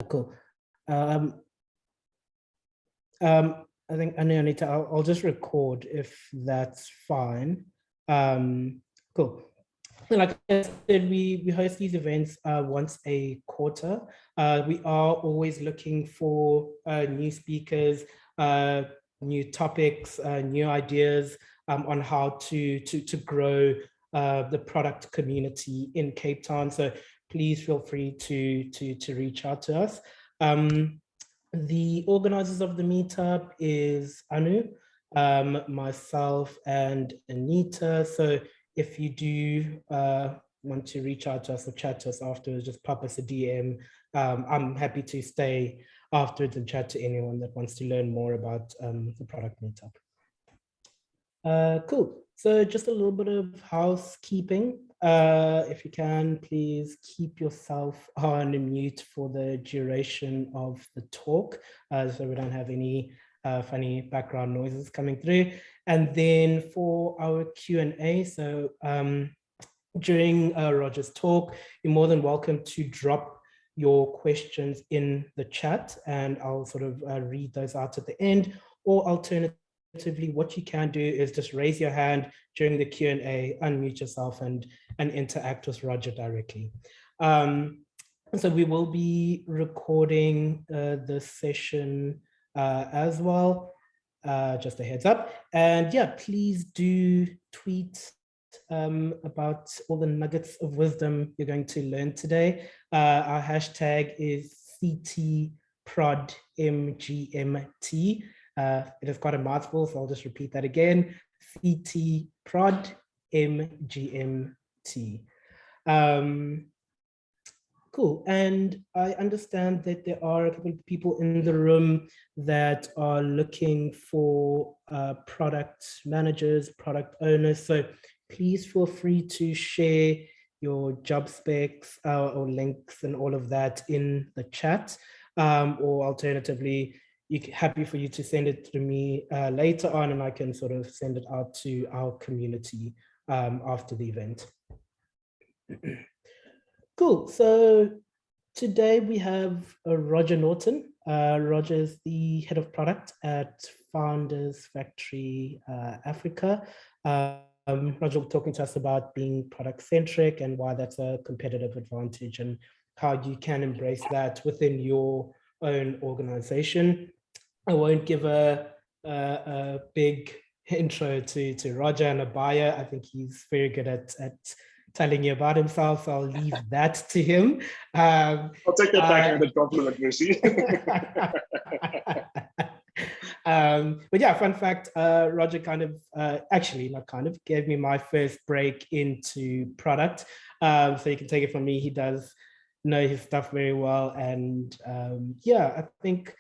Cool. I think Anita, I'll just record if that's fine. Cool. Like I said, we host these events once a quarter. We are always looking for new speakers, new topics, new ideas on how to grow the product community in Cape Town. So please feel free to reach out to us. The organizers of the meetup is Anu, myself, and Anita. So if you do want to reach out to us or chat to us afterwards, just pop us a DM. I'm happy to stay afterwards and chat to anyone that wants to learn more about the product meetup. Cool. So just a little bit of housekeeping. If you can, please keep yourself on mute for the duration of the talk, so we don't have any funny background noises coming through. And then for our Q&A, so during Roger's talk, you're more than welcome to drop your questions in the chat, and I'll sort of read those out at the end. Or alternatively, what you can do is just raise your hand during the Q&A, unmute yourself, and interact with Roger directly. So we will be recording this session as well, just a heads up. And yeah, please do tweet about all the nuggets of wisdom you're going to learn today. Our hashtag is CTProdMGMT. It is quite a mouthful, so I'll just repeat that again. CTProdMGMT. Cool. And I understand that there are a couple of people in the room that are looking for product managers, product owners. So please feel free to share your job specs or links and all of that in the chat. Or alternatively, happy for you to send it to me later on, and I can sort of send it out to our community after the event. Cool. So today we have Roger Norton. Roger is the head of product at Founders Factory Africa. Roger will be talking to us about being product centric and why that's a competitive advantage and how you can embrace that within your own organization. I won't give a big intro to Roger and a bio. I think he's very good at telling you about himself, so I'll leave that to him. I'll take that back and the compliment, Mercy. But yeah, fun fact, Roger kind of, actually not kind of, gave me my first break into product. So you can take it from me, he does know his stuff very well. And yeah, I think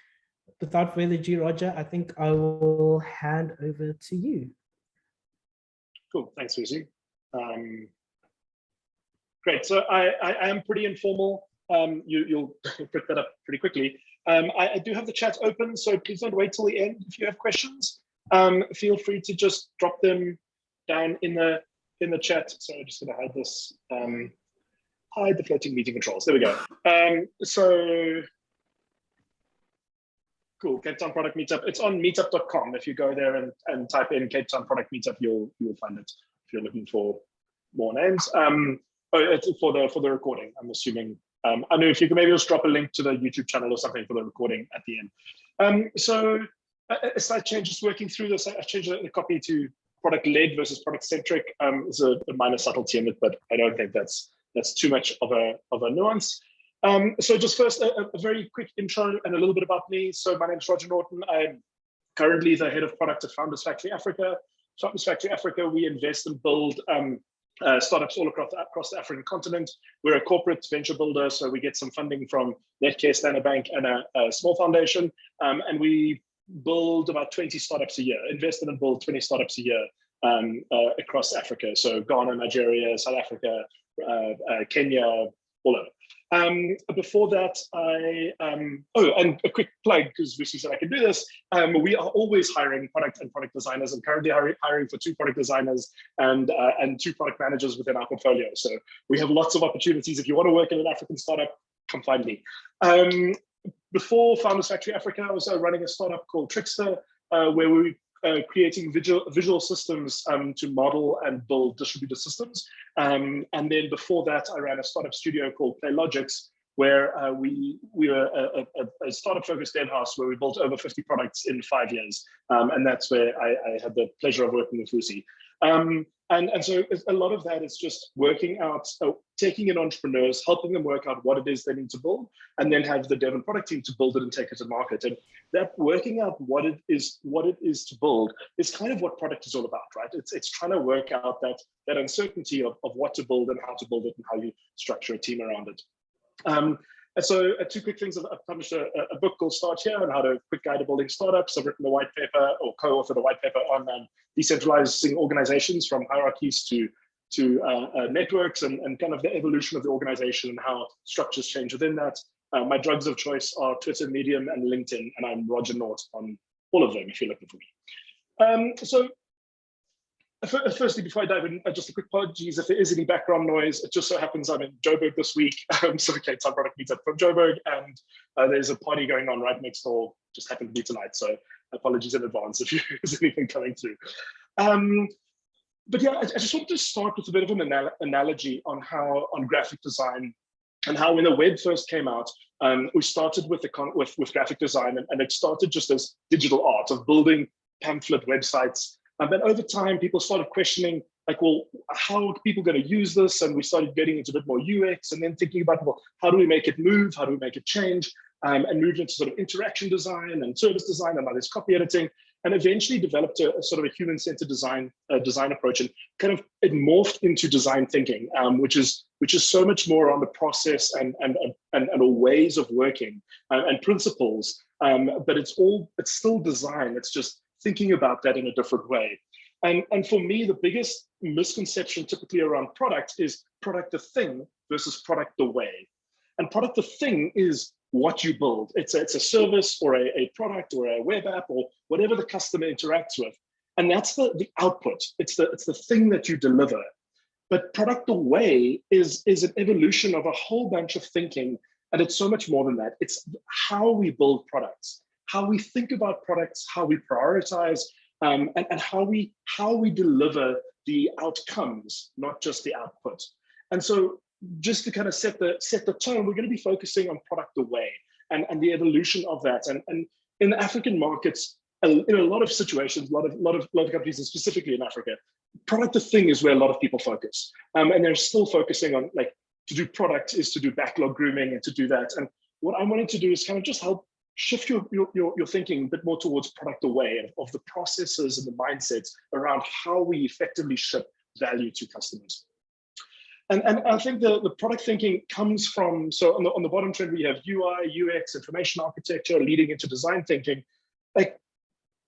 without further ado, Roger, I think I will hand over to you. Cool, thanks, Mercy. Great, so I am pretty informal. You'll pick that up pretty quickly. I do have the chat open, so please don't wait till the end if you have questions. Feel free to just drop them down in the chat. So I'm just going to hide this. Hide the floating meeting controls. There we go. So cool. Cape Town Product Meetup. It's on meetup.com. If you go there and type in Cape Town Product Meetup, you'll find it. If you're looking for more names. It's for the recording, I'm assuming. I know if you can maybe just drop a link to the YouTube channel or something for the recording at the end. So a slight change, just working through this. I changed the copy to product-led versus product-centric. There's a minor subtlety in it, but I don't think that's too much of a nuance. So just first, a very quick intro and a little bit about me. So my name is Roger Norton. I'm currently the head of product at Founders Factory Africa. Founders Factory Africa, we invest and build startups all across the African continent. We're a corporate venture builder, so we get some funding from Netcare, Standard Bank, and a small foundation. And we build about 20 startups a year, invested and build 20 startups a year across Africa. So Ghana, Nigeria, South Africa, Kenya, all over. Before that, and a quick plug, because Lucy said I can do this. We are always hiring product and product designers, and currently hiring for 2 product designers and 2 product managers within our portfolio. So we have lots of opportunities. If you want to work in an African startup, finally. Before Founders Factory Africa, I was running a startup called Trixta, where we were creating visual systems to model and build distributed systems. And then before that, I ran a startup studio called Playlogix, where we were a startup-focused dev house where we built over 50 products in 5 years. And that's where I had the pleasure of working with Lucy. And so a lot of that is just working out, taking in entrepreneurs, helping them work out what it is they need to build, and then have the dev and product team to build it and take it to market. And that working out what it is to build is kind of what product is all about, right? It's trying to work out that uncertainty of what to build and how to build it and how you structure a team around it. And so two quick things. I've published a book called Start Here on how to quick guide to building startups. I've written a white paper or co-authored a white paper on decentralizing organizations from hierarchies to networks and kind of the evolution of the organization and how structures change within that. My drugs of choice are Twitter, Medium, and LinkedIn, and I'm Roger Nort on all of them if you're looking for me. So firstly, before I dive in, just a quick apologies if there is any background noise. It just so happens I'm in Joburg this week, so Cape Town Product Meetup from Joburg, and there's a party going on right next door, just happened to be tonight, so apologies in advance if there's anything coming through. But yeah, I just wanted to start with a bit of an analogy on graphic design and how when the web first came out, we started with graphic design, and it started just as digital art of building pamphlet websites. And then over time, people started questioning, like, well, how are people going to use this? And we started getting into a bit more UX and then thinking about, well, how do we make it move? How do we make it change? And moved into sort of interaction design and service design, and now there's copy editing, and eventually developed a sort of a human-centered design approach, and kind of it morphed into design thinking, which is so much more on the process and ways of working and principles. But it's still design. It's just thinking about that in a different way. And for me, the biggest misconception typically around product is product the thing versus product the way. And product the thing is what you build. It's a service or a product or a web app or whatever the customer interacts with. And that's the output. It's the thing that you deliver. But product the way is an evolution of a whole bunch of thinking. And it's so much more than that. It's how we build products, how we think about products, how we prioritize, and how we deliver the outcomes, not just the output. And so just to kind of set the tone, we're going to be focusing on product the way and the evolution of that. And in the African markets, in a lot of situations, a lot of companies, and specifically in Africa, product the thing is where a lot of people focus. And they're still focusing on, like, to do product is to do backlog grooming and to do that. And what I'm wanting to do is kind of just help shift your thinking a bit more towards product away of the processes and the mindsets around how we effectively ship value to customers. And I think the product thinking comes from, so on the bottom trend, we have UI, UX, information architecture, leading into design thinking. Like,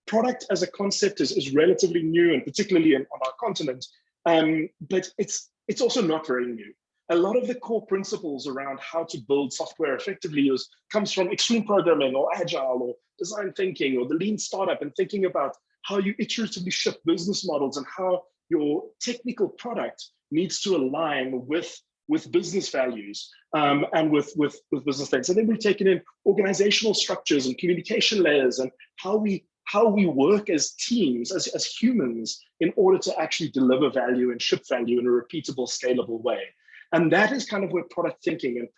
product as a concept is relatively new, and particularly on our continent, but it's also not very new. A lot of the core principles around how to build software effectively comes from extreme programming or agile or design thinking or the lean startup, and thinking about how you iteratively ship business models and how your technical product needs to align with business values and with business things. And then we've taken in organizational structures and communication layers and how we work as teams, as humans, in order to actually deliver value and ship value in a repeatable, scalable way. And that is kind of where product thinking and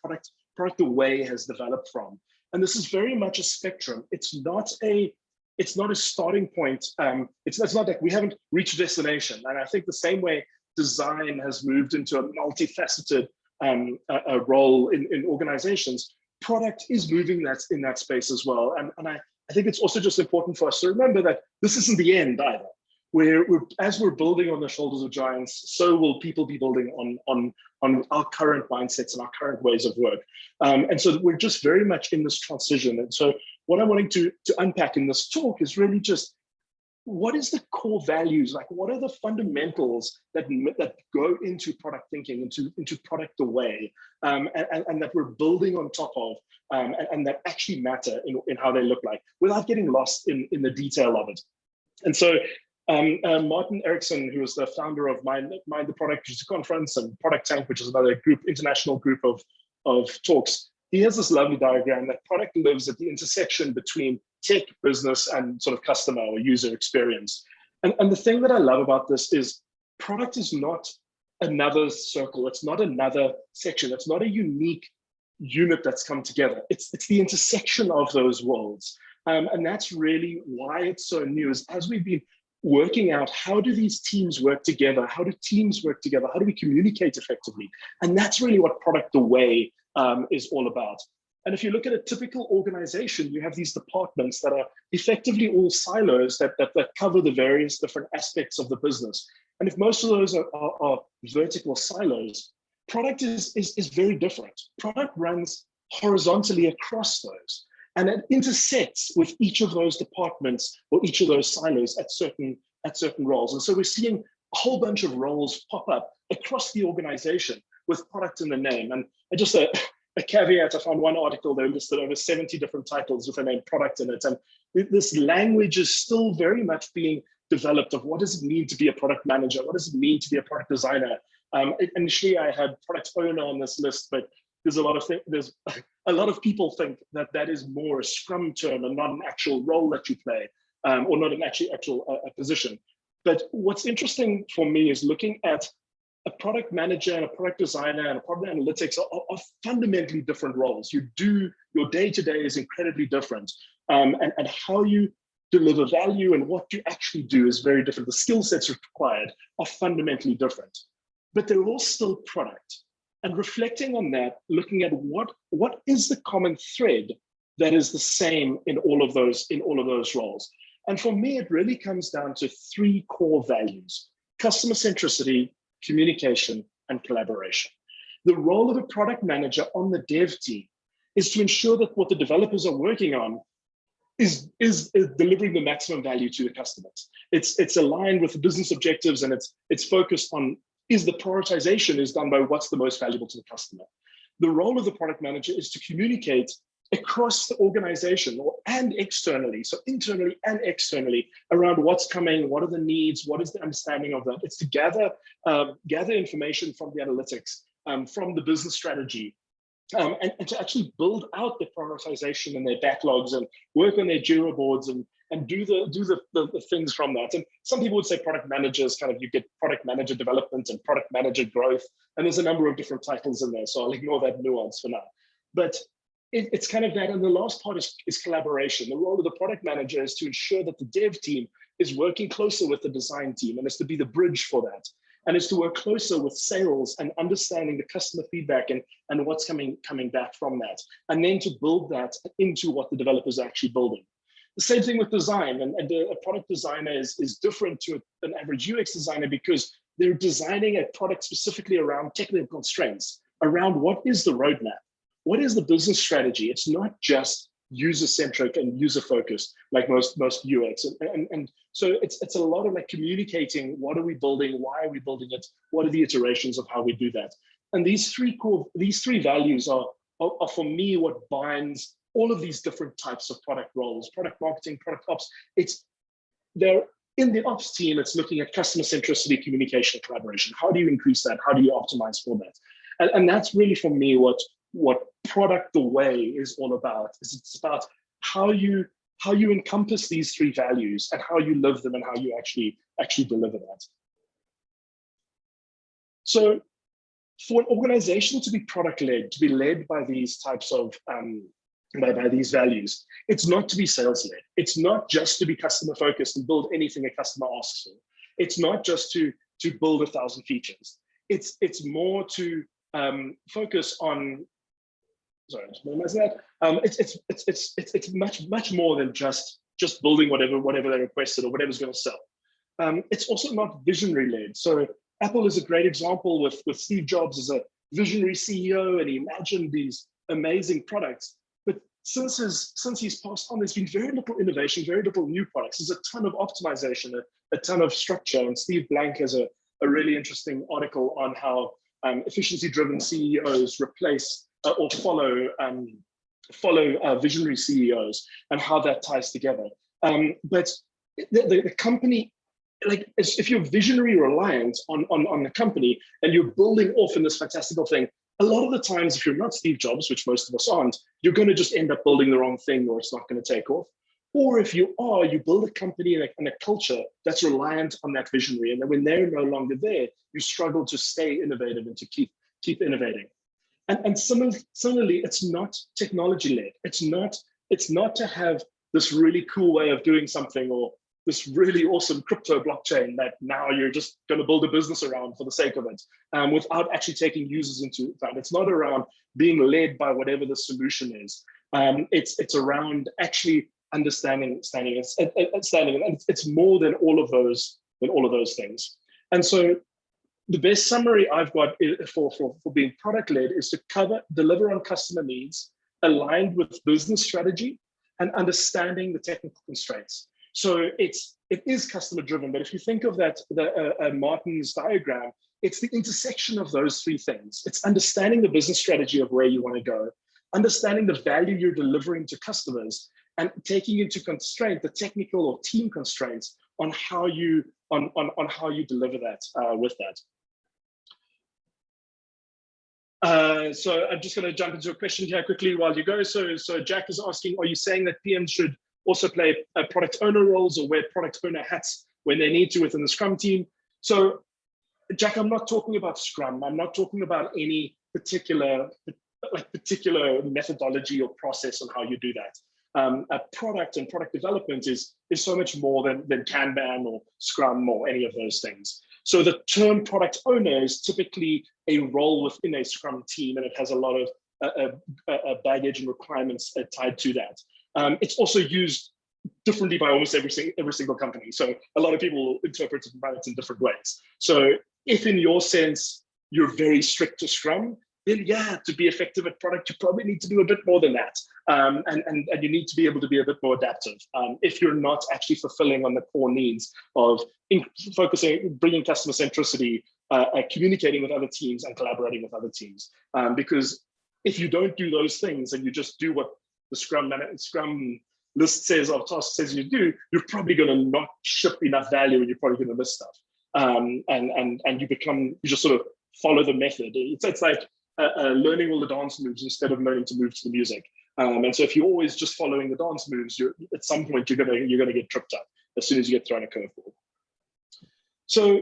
product the way has developed from. And this is very much a spectrum. It's not a starting point. It's not like we haven't reached a destination. And I think the same way design has moved into a multifaceted a role in organizations, product is moving in that space as well. And I think it's also just important for us to remember that this isn't the end either. As we're building on the shoulders of giants, so will people be building on our current mindsets and our current ways of work. And so we're just very much in this transition. And so what I'm wanting to unpack in this talk is really just, what is the core values? Like, what are the fundamentals that go into product thinking, into product the way, and that we're building on top of, and that actually matter in how they look like, without getting lost in the detail of it. And so Martin Eriksson, who is the founder of Mind the Product Conference and Product Tank, which is another international group of talks, he has this lovely diagram that product lives at the intersection between tech, business, and sort of customer or user experience. And the thing that I love about this is product is not another circle. It's not another section. It's not a unique unit that's come together. It's the intersection of those worlds. And that's really why it's so new, is as we've been working out, how do these teams work together? How do teams work together? How do we communicate effectively? And that's really what Product the Way is all about. And if you look at a typical organization, you have these departments that are effectively all silos that cover the various different aspects of the business. And if most of those are vertical silos, product is very different. Product runs horizontally across those, and it intersects with each of those departments or each of those silos at certain roles. And so we're seeing a whole bunch of roles pop up across the organization with product in the name. And just a caveat, I found one article that listed over 70 different titles with the name product in it. And this language is still very much being developed of what does it mean to be a product manager? What does it mean to be a product designer? Initially, I had product owner on this list, but there's a lot of people think that is more a Scrum term and not an actual role that you play, or not an actual position. But what's interesting for me is looking at a product manager and a product designer and a product analytics are fundamentally different roles. Your day-to-day is incredibly different, and how you deliver value and what you actually do is very different. The skill sets required are fundamentally different, but they're all still product. And reflecting on that, looking at what is the common thread that is the same in all of those roles. And for me, it really comes down to three core values: customer centricity, communication, and collaboration. The role of a product manager on the dev team is to ensure that what the developers are working on is delivering the maximum value to the customers. It's aligned with the business objectives, and it's focused on the prioritization is done by what's the most valuable to the customer. The role of the product manager is to communicate across the organization and externally, so internally and externally, around what's coming, what are the needs, what is the understanding of that. It's to gather information from the analytics, from the business strategy, and to actually build out the prioritization and their backlogs and work on their Jira boards and do the things from that. And some people would say product managers, kind of, you get product manager development and product manager growth, and there's a number of different titles in there, so I'll ignore that nuance for now. But it's kind of that. And the last part is collaboration. The role of the product manager is to ensure that the dev team is working closer with the design team, and is to be the bridge for that. And is to work closer with sales and understanding the customer feedback and what's coming back from that. And then to build that into what the developers are actually building. The same thing with design, and a product designer is different to an average UX designer because they're designing a product specifically around technical constraints, around what is the roadmap, what is the business strategy. It's not just user-centric and user-focused like most UX. And so it's a lot of like communicating, what are we building, why are we building it, what are the iterations of how we do that. And these three values are for me what binds all of these different types of product roles: product marketing, product ops. They're in the ops team, it's looking at customer centricity, communication, collaboration. How do you increase that? How do you optimize for that? And that's really for me what Product the Way is all about. It's about how you encompass these three values and how you live them and how you actually deliver that. So for an organization to be product-led, to be led by these types of by these values, it's not to be sales-led. It's not just to be customer-focused and build anything a customer asks for. It's not just to build 1,000 features. It's more to focus on. Sorry, just minimize that. It's much more than just building whatever they requested or whatever's going to sell. It's also not visionary-led. So Apple is a great example with Steve Jobs as a visionary CEO, and he imagined these amazing products. But since he's passed on, there's been very little innovation, very little new products. There's a ton of optimization, a ton of structure. And Steve Blank has a really interesting article on how efficiency-driven CEOs replace or follow visionary CEOs and how that ties together. But the company, like, if you're visionary reliant on the company and you're building off in this fantastical thing, a lot of the times, if you're not Steve Jobs, which most of us aren't, you're going to just end up building the wrong thing, or it's not going to take off. Or if you are, you build a company and a culture that's reliant on that visionary. And then when they're no longer there, you struggle to stay innovative and to keep innovating. And similarly, it's not technology-led. It's not to have this really cool way of doing something, or this really awesome crypto blockchain that now you're just going to build a business around for the sake of it, without actually taking users into that. It's not around being led by whatever the solution is. It's around actually understanding, and it's more than all of those things. And so the best summary I've got for being product-led is to deliver on customer needs, aligned with business strategy, and understanding the technical constraints. So it is customer driven, but if you think of that, Martin's diagram, it's the intersection of those three things. It's understanding the business strategy of where you want to go, understanding the value you're delivering to customers, and taking into constraint the technical or team constraints on how you deliver that with that. So I'm just going to jump into a question here quickly while you go. So Jack is asking, are you saying that PMs should also play product owner roles or wear product owner hats when they need to within the Scrum team? So Jack, I'm not talking about Scrum. I'm not talking about any particular methodology or process on how you do that. A product and product development is so much more than Kanban or Scrum or any of those things. So the term product owner is typically a role within a Scrum team, and it has a lot of baggage and requirements tied to that. It's also used differently by almost every single company. So a lot of people interpret it in different ways. So if in your sense, you're very strict to Scrum, then yeah, to be effective at product, you probably need to do a bit more than that. And you need to be able to be a bit more adaptive if you're not actually fulfilling on the core needs of focusing, bringing customer centricity, communicating with other teams and collaborating with other teams. Because if you don't do those things and you just do what the Scrum list says of tasks says you do, you're probably going to not ship enough value, and you're probably going to miss stuff. And you just sort of follow the method. It's like learning all the dance moves instead of learning to move to the music. And so if you're always just following the dance moves, at some point you're gonna get tripped up as soon as you get thrown a curveball. So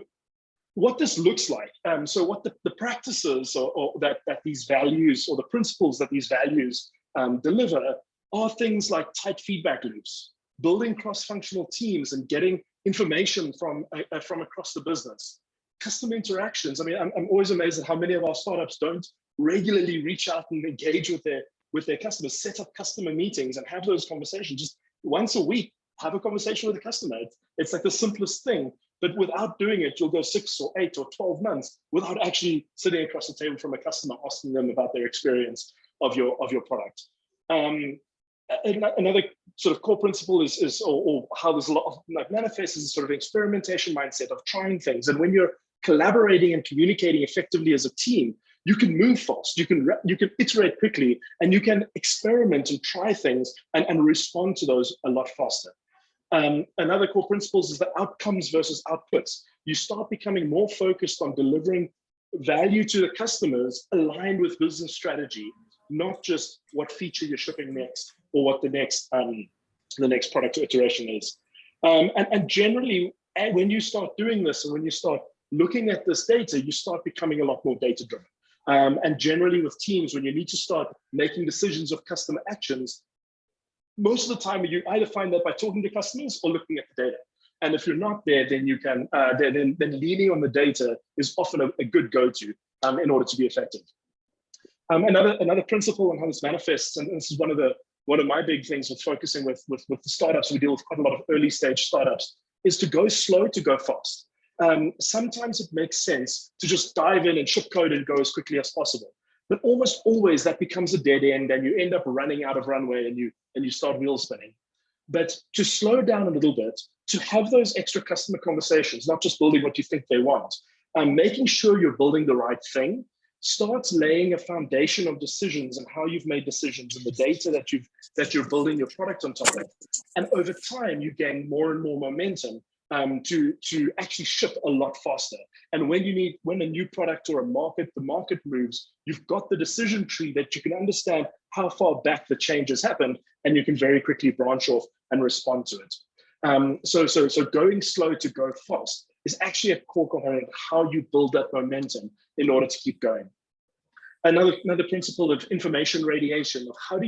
what this looks like, so what the practices or that these values, or the principles that these values deliver, are things like tight feedback loops, building cross-functional teams and getting information from across the business, customer interactions. I mean, I'm always amazed at how many of our startups don't regularly reach out and engage with their customers, set up customer meetings and have those conversations. Just once a week, have a conversation with a customer. It's like the simplest thing, but without doing it, you'll go 6 or 8 or 12 months without actually sitting across the table from a customer, asking them about their experience of your product. Another sort of core principle is how there's a lot of manifests as a sort of experimentation mindset of trying things. And when you're collaborating and communicating effectively as a team, you can move fast, you can iterate quickly, and you can experiment and try things and respond to those a lot faster. Another core principle is the outcomes versus outputs. You start becoming more focused on delivering value to the customers aligned with business strategy, not just what feature you're shipping next or what the next product iteration is. And generally, when you start doing this, and when you start looking at this data, you start becoming a lot more data-driven. And generally with teams, when you need to start making decisions of customer actions, most of the time you either find that by talking to customers or looking at the data. And if you're not there, then you can then leaning on the data is often a good go-to in order to be effective. Another principle on how this manifests, and this is one of my big things with focusing with the startups. We deal with quite a lot of early stage startups, is to go slow to go fast. Sometimes it makes sense to just dive in and ship code and go as quickly as possible. But almost always that becomes a dead end, and you end up running out of runway and you start wheel spinning. But to slow down a little bit, to have those extra customer conversations, not just building what you think they want, making sure you're building the right thing, starts laying a foundation of decisions and how you've made decisions and the data that you're building your product on top of. And over time, you gain more and more momentum to actually ship a lot faster. And when a new product or the market moves, you've got the decision tree that you can understand how far back the changes happened, and you can very quickly branch off and respond to it. So going slow to go fast is actually a core component of how you build that momentum in order to keep going. Another principle of information radiation, of how do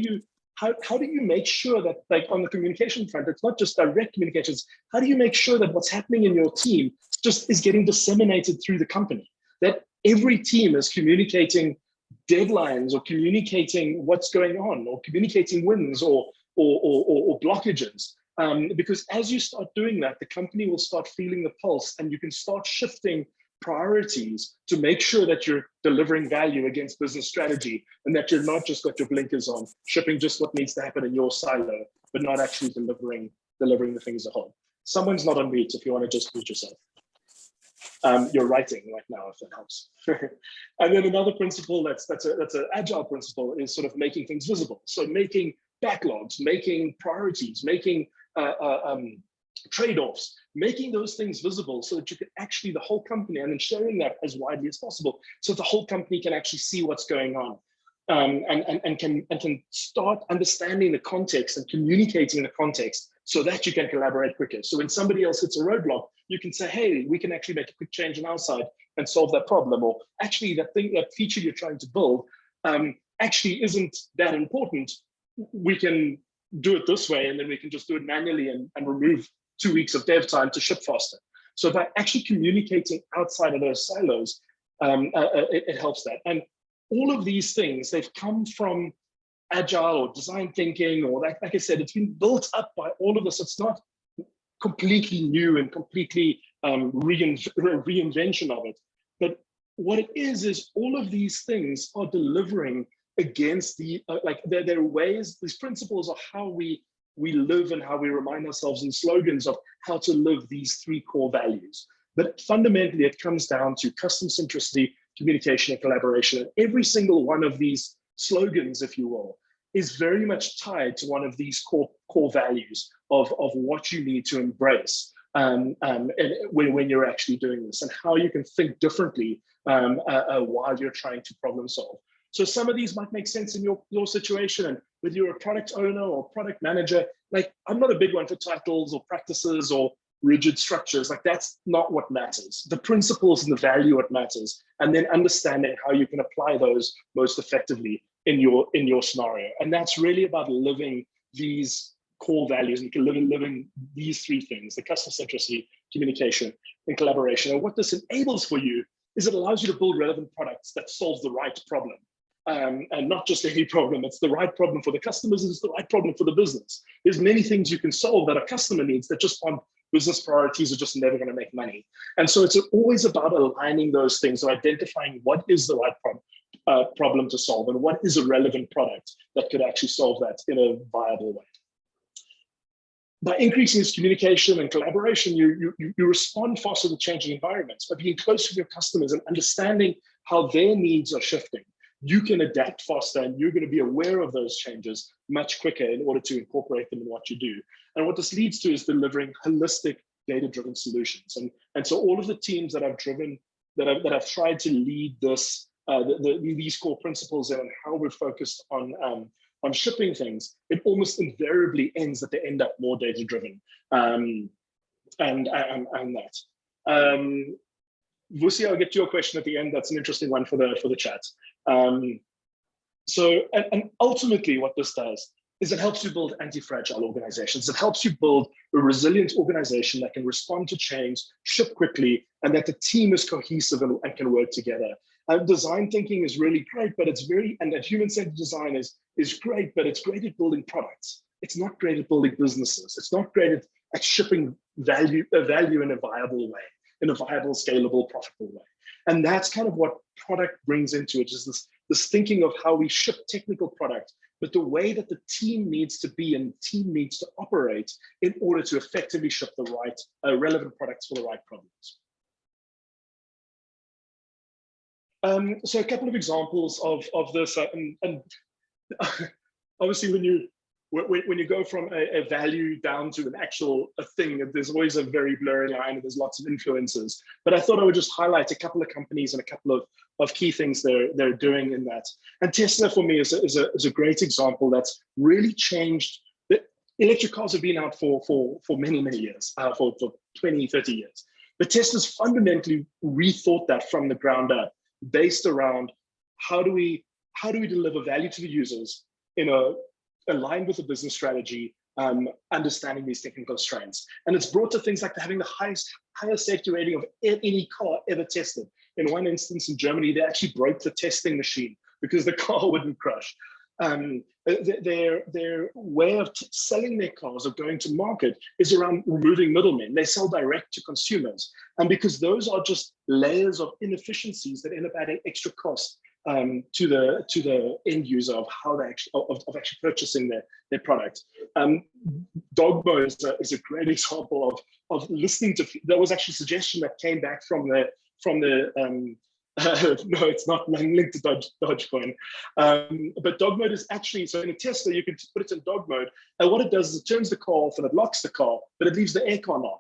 you make sure that, like, on the communication front, it's not just direct communications. How do you make sure that what's happening in your team just is getting disseminated through the company? That every team is communicating deadlines, or communicating what's going on, or communicating wins or blockages. Because as you start doing that, the company will start feeling the pulse, and you can start shifting priorities to make sure that you're delivering value against business strategy, and that you're not just got your blinkers on, shipping just what needs to happen in your silo, but not actually delivering the thing as a whole. Someone's not on mute if you want to just mute yourself. You're writing right now, if that helps. And then another principle that's an agile principle is sort of making things visible. So making backlogs, making priorities, making trade-offs, making those things visible so that you can actually, the whole company, and then sharing that as widely as possible, so the whole company can actually see what's going on, and can start understanding the context and communicating the context so that you can collaborate quicker. So when somebody else hits a roadblock, you can say, hey, we can actually make a quick change on our side and solve that problem. Or actually that feature you're trying to build actually isn't that important. We can do it this way, and then we can just do it manually and remove 2 weeks of dev time to ship faster. So by actually communicating outside of those silos, it helps that. And all of these things, they've come from agile or design thinking, or like I said, it's been built up by all of this. It's not completely new and completely reinvention of it. But what it is all of these things are delivering against the, there are ways, these principles are how we live and how we remind ourselves in slogans of how to live these 3 core values. But fundamentally, it comes down to customer centricity, communication, and collaboration. And every single one of these slogans, if you will, is very much tied to one of these core values of what you need to embrace and when you're actually doing this, and how you can think differently while you're trying to problem solve. So some of these might make sense in your situation, and whether you're a product owner or product manager, like, I'm not a big one for titles or practices or rigid structures. Like, that's not what matters. The principles and the value what matters, and then understanding how you can apply those most effectively in your scenario. And that's really about living these core values, and living these 3 things: the customer centricity, communication, and collaboration. And what this enables for you is it allows you to build relevant products that solve the right problem. And not just any problem. It's the right problem for the customers, and it's the right problem for the business. There's many things you can solve that a customer needs that just aren't business priorities, are just never going to make money. And so it's always about aligning those things, or identifying what is the right problem to solve, and what is a relevant product that could actually solve that in a viable way. By increasing this communication and collaboration, you respond faster to changing environments. By being close to your customers and understanding how their needs are shifting, you can adapt faster, and you're going to be aware of those changes much quicker in order to incorporate them in what you do. And what this leads to is delivering holistic, data-driven solutions. And so all of the teams that I've driven, that I've tried to lead this, these core principles and how we're focused on shipping things, it almost invariably ends that they end up more data-driven. And that. Vusi, I'll get to your question at the end. That's an interesting one for the chat. So ultimately what this does is it helps you build anti-fragile organizations. It helps you build a resilient organization that can respond to change, ship quickly, and that the team is cohesive and can work together. Design thinking is really great, but it's and human-centered design is great, but it's great at building products. It's not great at building businesses. It's not great at shipping value in a viable way, in a viable, scalable, profitable way. And that's kind of what product brings into it, is this thinking of how we ship technical product, but the way that the team needs to be and the team needs to operate in order to effectively ship the right relevant products for the right problems. So a couple of examples of this, and obviously when when you go from a value down to an actual thing, there's always a very blurry line and there's lots of influences. But I thought I would just highlight a couple of companies and a couple of key things they're doing in that. And Tesla for me is a great example that's really changed. Electric cars have been out for many, many years, for 20, 30 years. But Tesla's fundamentally rethought that from the ground up, based around how do we deliver value to the users aligned with the business strategy, understanding these technical constraints. And it's brought to things like having the highest safety rating of any car ever tested. In one instance in Germany, they actually broke the testing machine because the car wouldn't crash. Their way of selling their cars or going to market is around removing middlemen. They sell direct to consumers. And because those are just layers of inefficiencies that end up adding extra cost to the end user of how they actually purchasing their product. Dogmo is a great example of listening to. There was actually a suggestion that came back from the no, it's not linked to Dogecoin. But dog mode is actually, so in a Tesla, you can put it in dog mode. And what it does is it turns the car off and it locks the car, but it leaves the aircon on.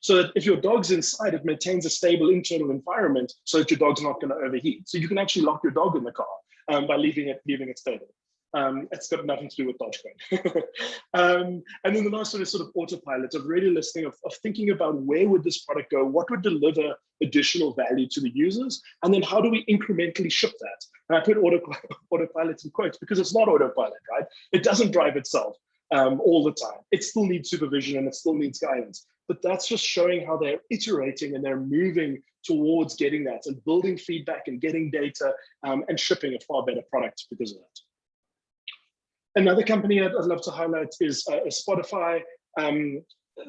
So that if your dog's inside, it maintains a stable internal environment so that your dog's not going to overheat. So you can actually lock your dog in the car by leaving it stable. It's got nothing to do with Dogecoin. And then the last one is sort of autopilot, of really listening, of thinking about where would this product go, what would deliver additional value to the users, and then how do we incrementally ship that? And I put autopilot in quotes because it's not autopilot, right? It doesn't drive itself all the time. It still needs supervision and it still needs guidance. But that's just showing how they're iterating and they're moving towards getting that and building feedback and getting data and shipping a far better product because of that. Another company I'd love to highlight is Spotify. I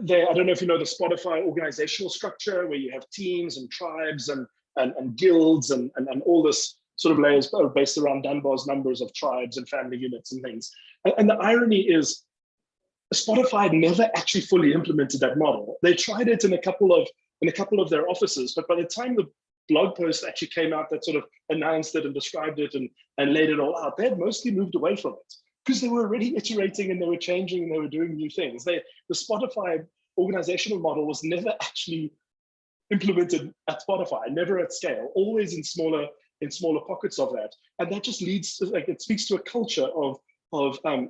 don't know if you know the Spotify organizational structure, where you have teams and tribes and guilds and all this sort of layers based around Dunbar's numbers of tribes and family units and things. And the irony is, Spotify never actually fully implemented that model. They tried it in a couple of their offices, but by the time the blog post actually came out that sort of announced it and described it and laid it all out, they had mostly moved away from it, because they were already iterating and they were changing and they were doing new things. The Spotify organizational model was never actually implemented at Spotify, never at scale, always in smaller pockets of that. And that just leads to, like, it speaks to a culture of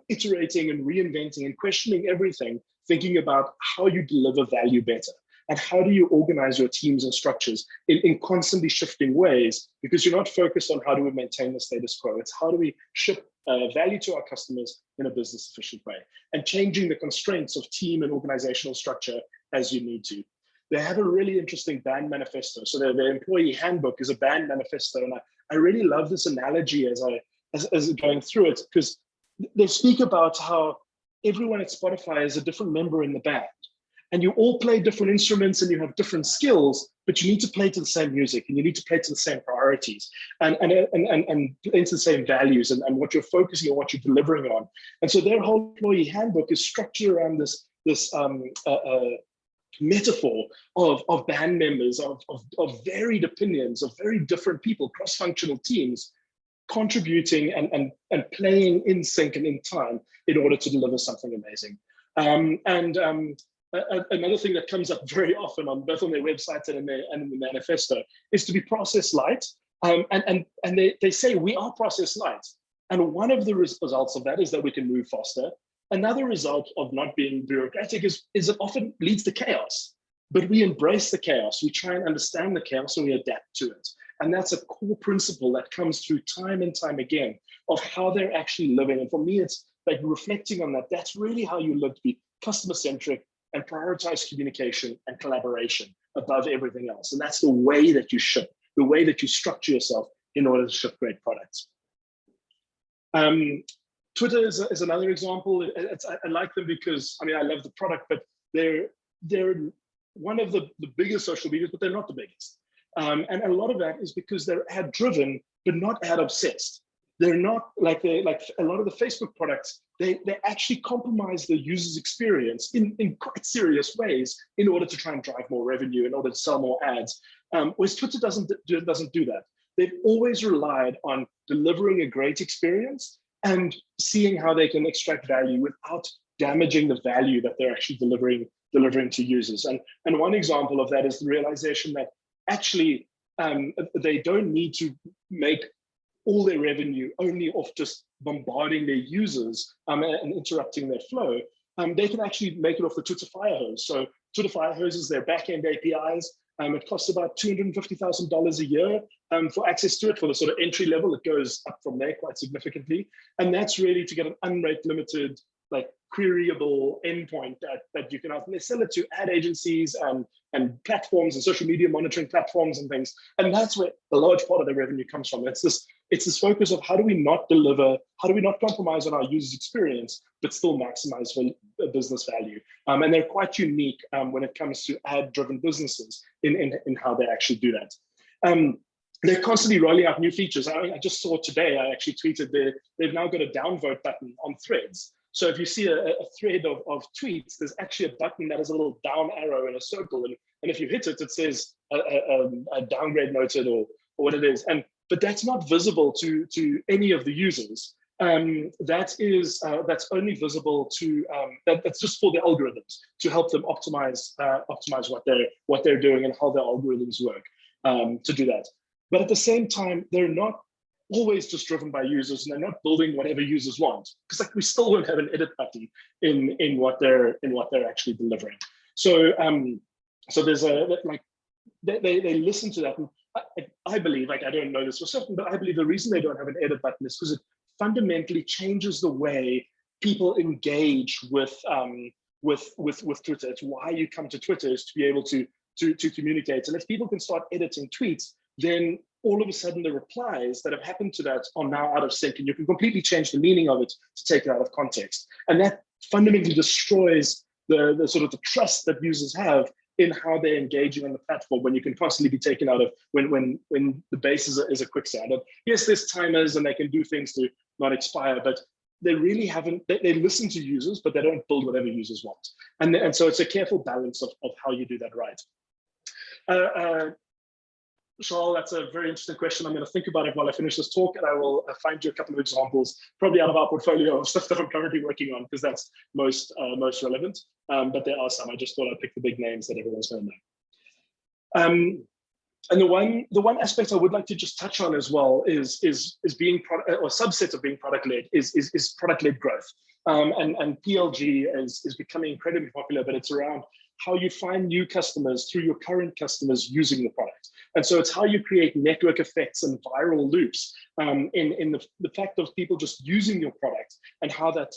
iterating and reinventing and questioning everything, thinking about how you deliver value better. And how do you organize your teams and structures in constantly shifting ways? Because you're not focused on how do we maintain the status quo. It's how do we ship value to our customers in a business efficient way, and changing the constraints of team and organizational structure as you need to. They have a really interesting band manifesto. So their employee handbook is a band manifesto. And I really love this analogy as going through it, because they speak about how everyone at Spotify is a different member in the band. And you all play different instruments and you have different skills, but you need to play to the same music and you need to play to the same priorities and play to the same values and what you're focusing on, what you're delivering on. And so their whole employee handbook is structured around this metaphor of band members, of varied opinions, of very different people, cross-functional teams, contributing and playing in sync and in time in order to deliver something amazing. Another thing that comes up very often on both on their websites and in the manifesto is to be process light. And they say we are process light. And one of the results of that is that we can move faster. Another result of not being bureaucratic is it often leads to chaos. But we embrace the chaos. We try and understand the chaos and we adapt to it. And that's a core principle that comes through time and time again of how they're actually living. And for me, it's like reflecting on that. That's really how you live, to be customer-centric and prioritize communication and collaboration above everything else. And that's the way that you ship, the way that you structure yourself in order to ship great products. Twitter is another example. I like them because, I mean, I love the product, but they're one of the biggest social medias, but they're not the biggest. And a lot of that is because they're ad driven, but not ad obsessed. They're not like a lot of the Facebook products, they actually compromise the user's experience in quite serious ways in order to try and drive more revenue, in order to sell more ads. Whereas Twitter doesn't do that. They've always relied on delivering a great experience and seeing how they can extract value without damaging the value that they're actually delivering to users. And one example of that is the realization that actually they don't need to make all their revenue only off just bombarding their users and interrupting their flow. They can actually make it off the Twitter Firehose. So Twitter Firehose is their backend APIs. It costs about $250,000 a year for access to it. For the sort of entry level, it goes up from there quite significantly. And that's really to get an unrate limited, like queryable endpoint that you can have. And they sell it to ad agencies and platforms and social media monitoring platforms and things. And that's where a large part of the revenue comes from. It's this focus of how do we not compromise on our users' experience, but still maximize business value. And they're quite unique when it comes to ad-driven businesses in how they actually do that. They're constantly rolling out new features. I just saw today, I actually tweeted they've now got a downvote button on Threads. So if you see a thread of tweets, there's actually a button that has a little down arrow in a circle. And if you hit it, it says a downgrade noted or what it is. But that's not visible to any of the users. That's only visible to, that's just for the algorithms to help them optimize what they're doing and how their algorithms work to do that. But at the same time, they're not always just driven by users, and they're not building whatever users want, because like we still won't have an edit button in what they're actually delivering. So so there's they listen to that, and I believe, like I don't know this for certain, but I believe the reason they don't have an edit button is because it fundamentally changes the way people engage with Twitter. It's why you come to Twitter, is to be able to communicate. And if people can start editing tweets, then all of a sudden the replies that have happened to that are now out of sync, and you can completely change the meaning of it to take it out of context. And that fundamentally destroys the sort of the trust that users have in how they're engaging on the platform, when you can constantly be taken out of, when the base is a quicksand. And yes, there's timers and they can do things to not expire, but they really haven't, they listen to users, but they don't build whatever users want. And so it's a careful balance of how you do that right. Charles, that's a very interesting question. I'm going to think about it while I finish this talk, and I will find you a couple of examples, probably out of our portfolio of stuff that I'm currently working on, because that's most relevant. But there are some. I just thought I'd pick the big names that everyone's going to know. And the one aspect I would like to just touch on as well is being or subset of being product-led is product-led growth. And PLG is becoming incredibly popular, but it's around how you find new customers through your current customers using the product. And so it's how you create network effects and viral loops in the fact of people just using your product, and how that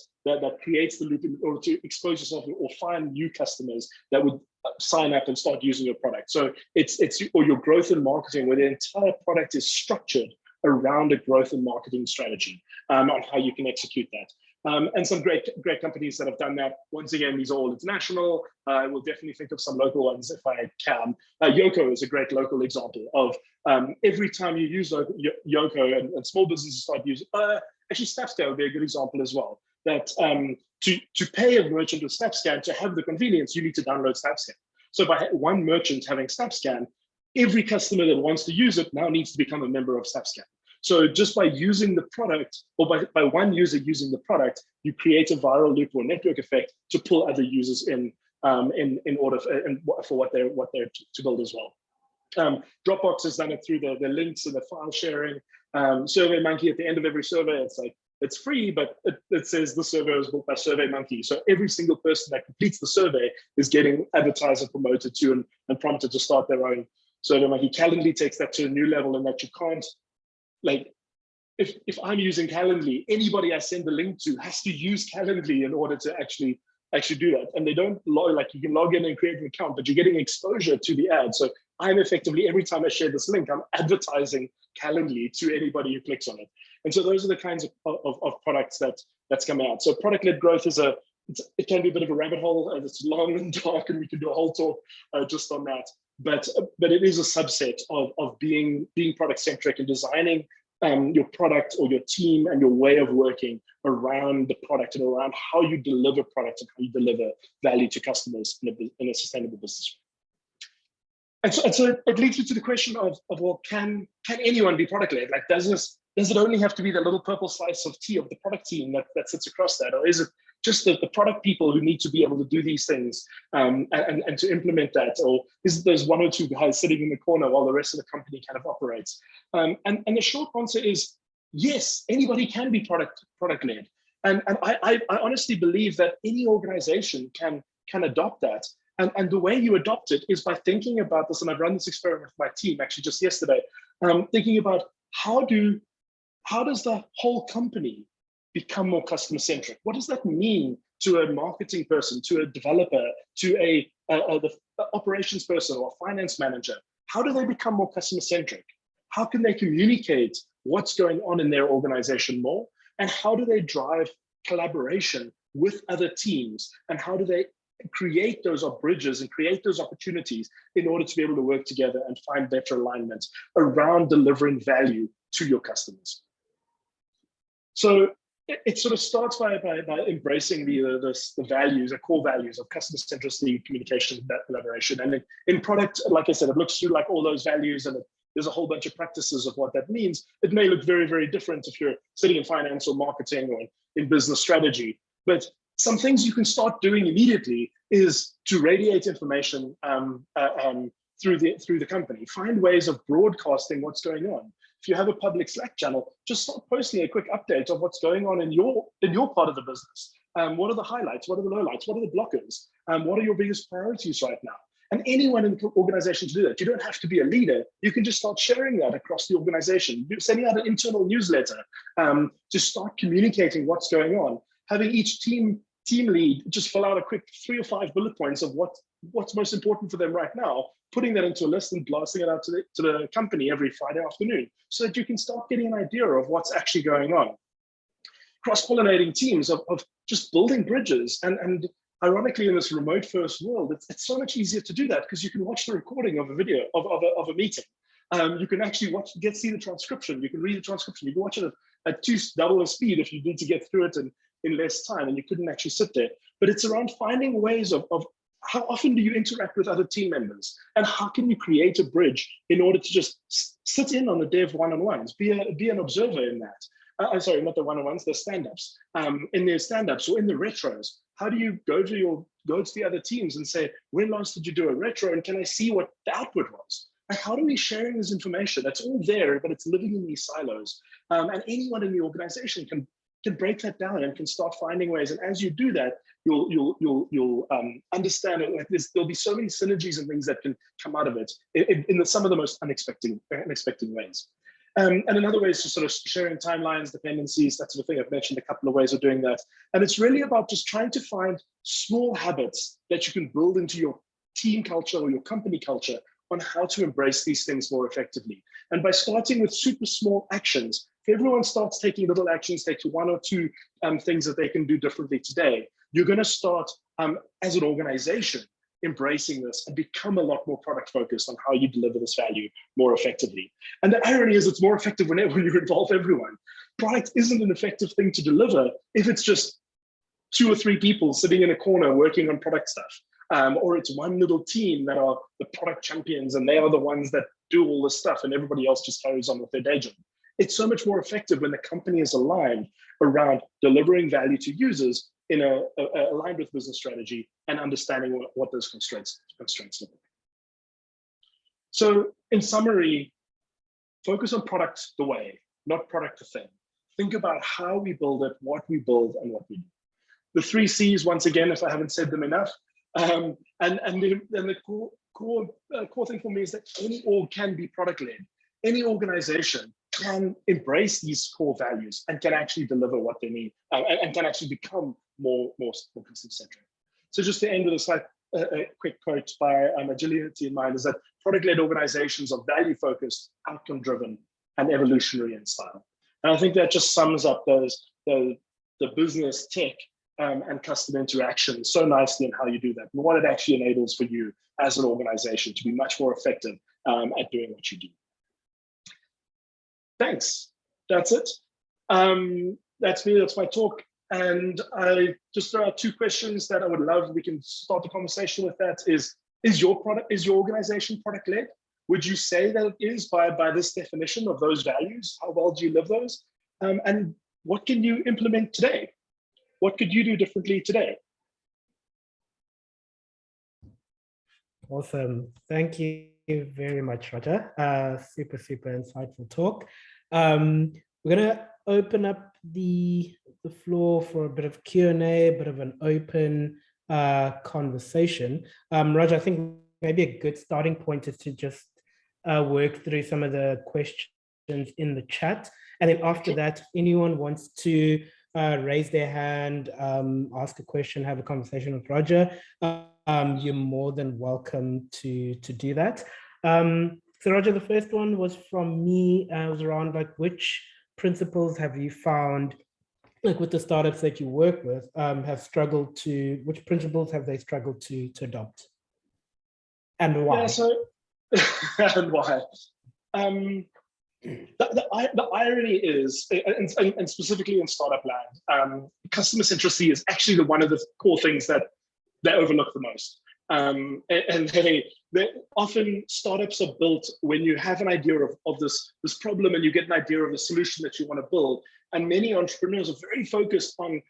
creates the loop in order to expose yourself or find new customers that would sign up and start using your product. So it's or your growth and marketing, where the entire product is structured around a growth and marketing strategy on how you can execute that. And some great companies that have done that. Once again, these are all international. I will definitely think of some local ones if I can. Yoko is a great local example of every time you use Yoko and small businesses start using, actually SnapScan would be a good example as well. That to pay a merchant with SnapScan, to have the convenience, you need to download SnapScan. So by one merchant having SnapScan, every customer that wants to use it now needs to become a member of SnapScan. So just by using the product, or by one user using the product, you create a viral loop or network effect to pull other users in order for what they're to build as well. Dropbox has done it through the links and the file sharing. SurveyMonkey, at the end of every survey, it's free, but it says the survey was built by SurveyMonkey. So every single person that completes the survey is getting advertised and promoted to and prompted to start their own SurveyMonkey. Calendly takes that to a new level, in that you can't, like, if I'm using Calendly, anybody I send the link to has to use Calendly in order to actually do that. And they don't you can log in and create an account, but you're getting exposure to the ad. So I'm effectively, every time I share this link, I'm advertising Calendly to anybody who clicks on it. And so those are the kinds of products that's coming out. So product-led growth it can be a bit of a rabbit hole, and it's long and dark, and we can do a whole talk just on that. But it is a subset of being product-centric and designing your product or your team and your way of working around the product and around how you deliver product and how you deliver value to customers in a sustainable business. And so it leads me to the question of well, can anyone be product-led? Like, does Does it only have to be the little purple slice of tea of the product team that sits across that? Or is it just the product people who need to be able to do these things and to implement that? Or is it those one or two guys sitting in the corner while the rest of the company kind of operates? And the short answer is yes, anybody can be product-led. And I honestly believe that any organization can adopt that. And the way you adopt it is by thinking about this, and I've run this experiment with my team actually just yesterday, thinking about how does the whole company become more customer-centric? What does that mean to a marketing person, to a developer, to the operations person or a finance manager? How do they become more customer-centric? How can they communicate what's going on in their organization more? And how do they drive collaboration with other teams? And how do they create those bridges and create those opportunities in order to be able to work together and find better alignment around delivering value to your customers? So it sort of starts by embracing the values, the core values of customer centricity, communication, collaboration. And in product, like I said, it looks through like all those values, and there's a whole bunch of practices of what that means. It may look very, very different if you're sitting in finance or marketing or in business strategy. But some things you can start doing immediately is to radiate information through the company. Find ways of broadcasting what's going on. If you have a public Slack channel, just start posting a quick update of what's going on in your part of the business. What are the highlights? What are the lowlights? What are the blockers? What are your biggest priorities right now? And anyone in the organization to do that. You don't have to be a leader. You can just start sharing that across the organization. You're sending out an internal newsletter to start communicating what's going on. Having each team lead just fill out a quick 3 or 5 bullet points of what's most important for them right now, putting that into a list and blasting it out to the company every Friday afternoon so that you can start getting an idea of what's actually going on. Cross-pollinating teams of just building bridges. And ironically, in this remote first world, it's so much easier to do that because you can watch the recording of a video of a meeting. You can actually see the transcription. You can read the transcription. You can watch it at double the speed if you need to get through it in less time, and you couldn't actually sit there. But it's around finding ways of how often do you interact with other team members, and how can you create a bridge in order to just sit in on the dev one-on-ones, be an observer in that. Sorry, not the one-on-ones, the stand-ups. In their stand-ups or in the retros, how do you go to the other teams and say, when last did you do a retro, and can I see what the output was? And how do we sharing this information? It's all there, but it's living in these silos. And anyone in the organization can break that down and can start finding ways. And as you do that, you'll understand it. Like there'll be so many synergies and things that can come out of it in some of the most unexpected ways. And another way is just sort of sharing timelines, dependencies, that sort of thing. I've mentioned a couple of ways of doing that. And it's really about just trying to find small habits that you can build into your team culture or your company culture on how to embrace these things more effectively. And by starting with super small actions, if everyone starts taking little actions, take 1 or 2 things that they can do differently today, you're going to start as an organization embracing this and become a lot more product focused on how you deliver this value more effectively. And the irony is it's more effective when you involve everyone. Product isn't an effective thing to deliver if it's just 2 or 3 people sitting in a corner working on product stuff. Or it's one little team that are the product champions and they are the ones that do all this stuff and everybody else just carries on with their day job. It's so much more effective when the company is aligned around delivering value to users in aligned with business strategy and understanding what those constraints look like. So in summary, focus on product the way, not product the thing. Think about how we build it, what we build, and what we do. The 3 C's, once again, if I haven't said them enough, and the core thing for me is that any org can be product-led. Any organization can embrace these core values and can actually deliver what they need and can actually become more customer-centric. So just to end with a quick quote by agility in mind is that product-led organizations are value-focused, outcome-driven, and evolutionary in style. And I think that just sums up the business tech and customer interaction so nicely in how you do that and what it actually enables for you as an organization to be much more effective at doing what you do. Thanks. That's it. That's me. That's my talk. And I just throw out 2 questions that I would love. We can start the conversation with that. Is your organization product led? Would you say that it is by this definition of those values? How well do you live those? And what can you implement today? What could you do differently today? Awesome. Thank you very much, Roger. Super, super insightful talk. We're going to open up the floor for a bit of Q&A, a bit of an open conversation. Roger, I think maybe a good starting point is to just work through some of the questions in the chat. And then after that, if anyone wants to raise their hand, ask a question, have a conversation with Roger, you're more than welcome to do that. So Roger, the first one was from me. It was around like, which principles have you found, like with the startups that you work with, which principles have they struggled to adopt? And why? Yeah, so, and why? The irony is, and specifically in startup land, customer centricity is actually one of the core things that they overlook the most. And they often, startups are built when you have an idea of this problem and you get an idea of the solution that you want to build. And many entrepreneurs are very focused on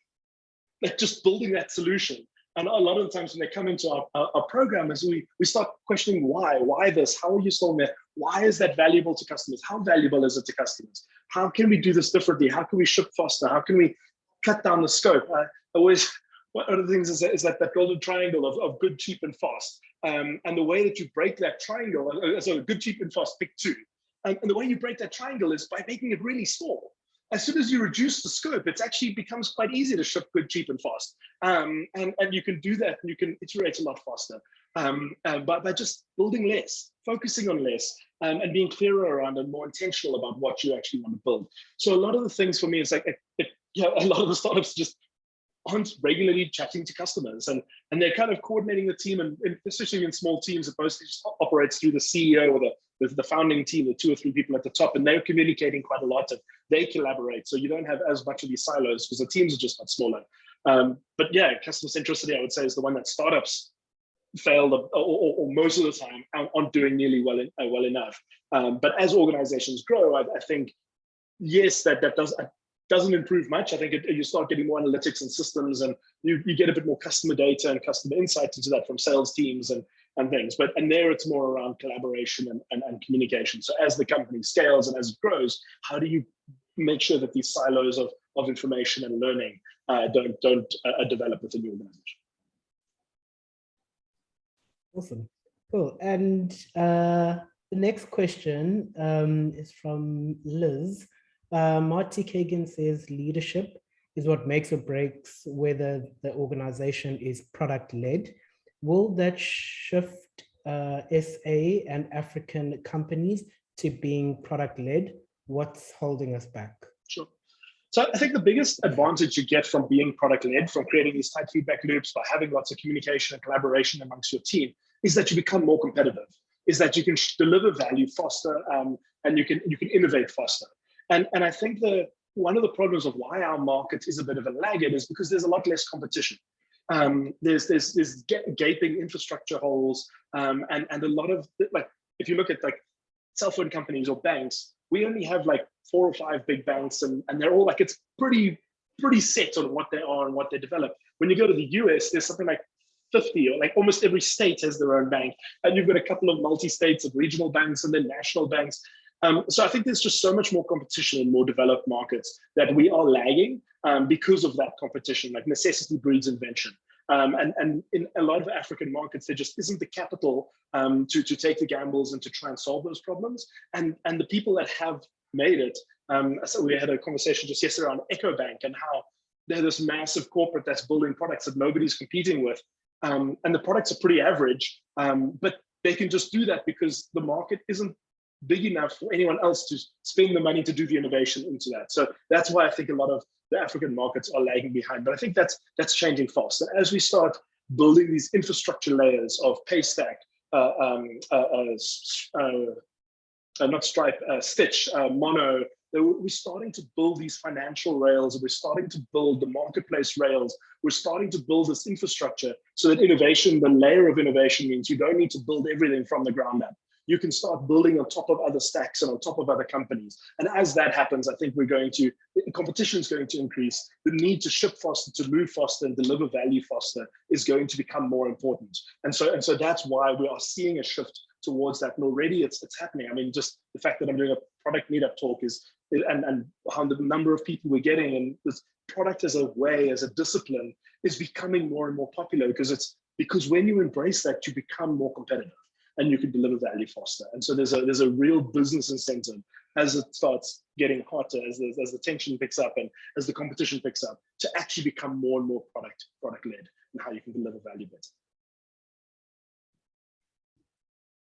like just building that solution. And a lot of the times when they come into our program, is we start questioning why this, how are you solving it? Why is that valuable to customers? How valuable is it to customers? How can we do this differently? How can we ship faster? How can we cut down the scope? One of the things is that golden triangle of good, cheap, and fast. And the way that you break that triangle, so good, cheap, and fast, pick two. And the way you break that triangle is by making it really small. As soon as you reduce the scope, it actually becomes quite easy to ship good, cheap, and fast. And you can do that, and you can iterate a lot faster. But by just building less, focusing on less, and being clearer around and more intentional about what you actually want to build. So a lot of the things for me is like, a lot of the startups just aren't regularly chatting to customers, and they're kind of coordinating the team, and especially in small teams, it mostly just operates through the CEO or the founding team, the 2 or 3 people at the top, and they're communicating quite a lot, and they collaborate. So you don't have as much of these silos because the teams are just much smaller. But yeah, customer centricity, I would say, is the one that startups failed or most of the time aren't doing nearly well enough. But as organizations grow, I think, yes, that doesn't improve much. I think you start getting more analytics and systems, and you get a bit more customer data and customer insights into that from sales teams and things. And there it's more around collaboration and communication. So as the company scales and as it grows, how do you make sure that these silos of information and learning don't develop within the organization? Awesome, cool. And the next question is from Liz. Marty Kagan says leadership is what makes or breaks whether the organization is product-led. Will that shift SA and African companies to being product-led? What's holding us back? Sure. So I think the biggest advantage you get from being product-led, from creating these tight feedback loops, by having lots of communication and collaboration amongst your team, is that you become more competitive, is that you can deliver value faster, and you can innovate faster. And I think one of the problems of why our market is a bit of a laggard is because there's a lot less competition. There's gaping infrastructure holes, and a lot of, like, if you look at like cell phone companies or banks, we only have like 4 or 5 big banks, and they're all like, it's pretty set on what they are and what they develop. When you go to the US, there's something like 50, or like almost every state has their own bank, and you've got a couple of multi-states of regional banks and then national banks. So I think there's just so much more competition in more developed markets that we are lagging because of that competition. Like, necessity breeds invention. And in a lot of African markets, there just isn't the capital to take the gambles and to try and solve those problems. And the people that have made it, so we had a conversation just yesterday around EcoBank and how they're this massive corporate that's building products that nobody's competing with. And the products are pretty average, but they can just do that because the market isn't big enough for anyone else to spend the money to do the innovation into that. So that's why I think a lot of the African markets are lagging behind. But I think that's changing fast. And as we start building these infrastructure layers of Paystack, not Stripe, Stitch, Mono, we're starting to build these financial rails, and we're starting to build the marketplace rails. We're starting to build this infrastructure so that innovation, the layer of innovation, means you don't need to build everything from the ground up. you can start building on top of other stacks and on top of other companies. And as that happens, I think competition is going to increase. The need to ship faster, to move faster and deliver value faster is going to become more important. And so that's why we are seeing a shift towards that. And already it's happening. I mean, just the fact that I'm doing a product meetup talk and how the number of people we're getting, and this product as a way, as a discipline, is becoming more and more popular, because when you embrace that, you become more competitive and you can deliver value faster. And so there's a real business incentive as it starts getting hotter, as the tension picks up and as the competition picks up, to actually become more and more product led and how you can deliver value better.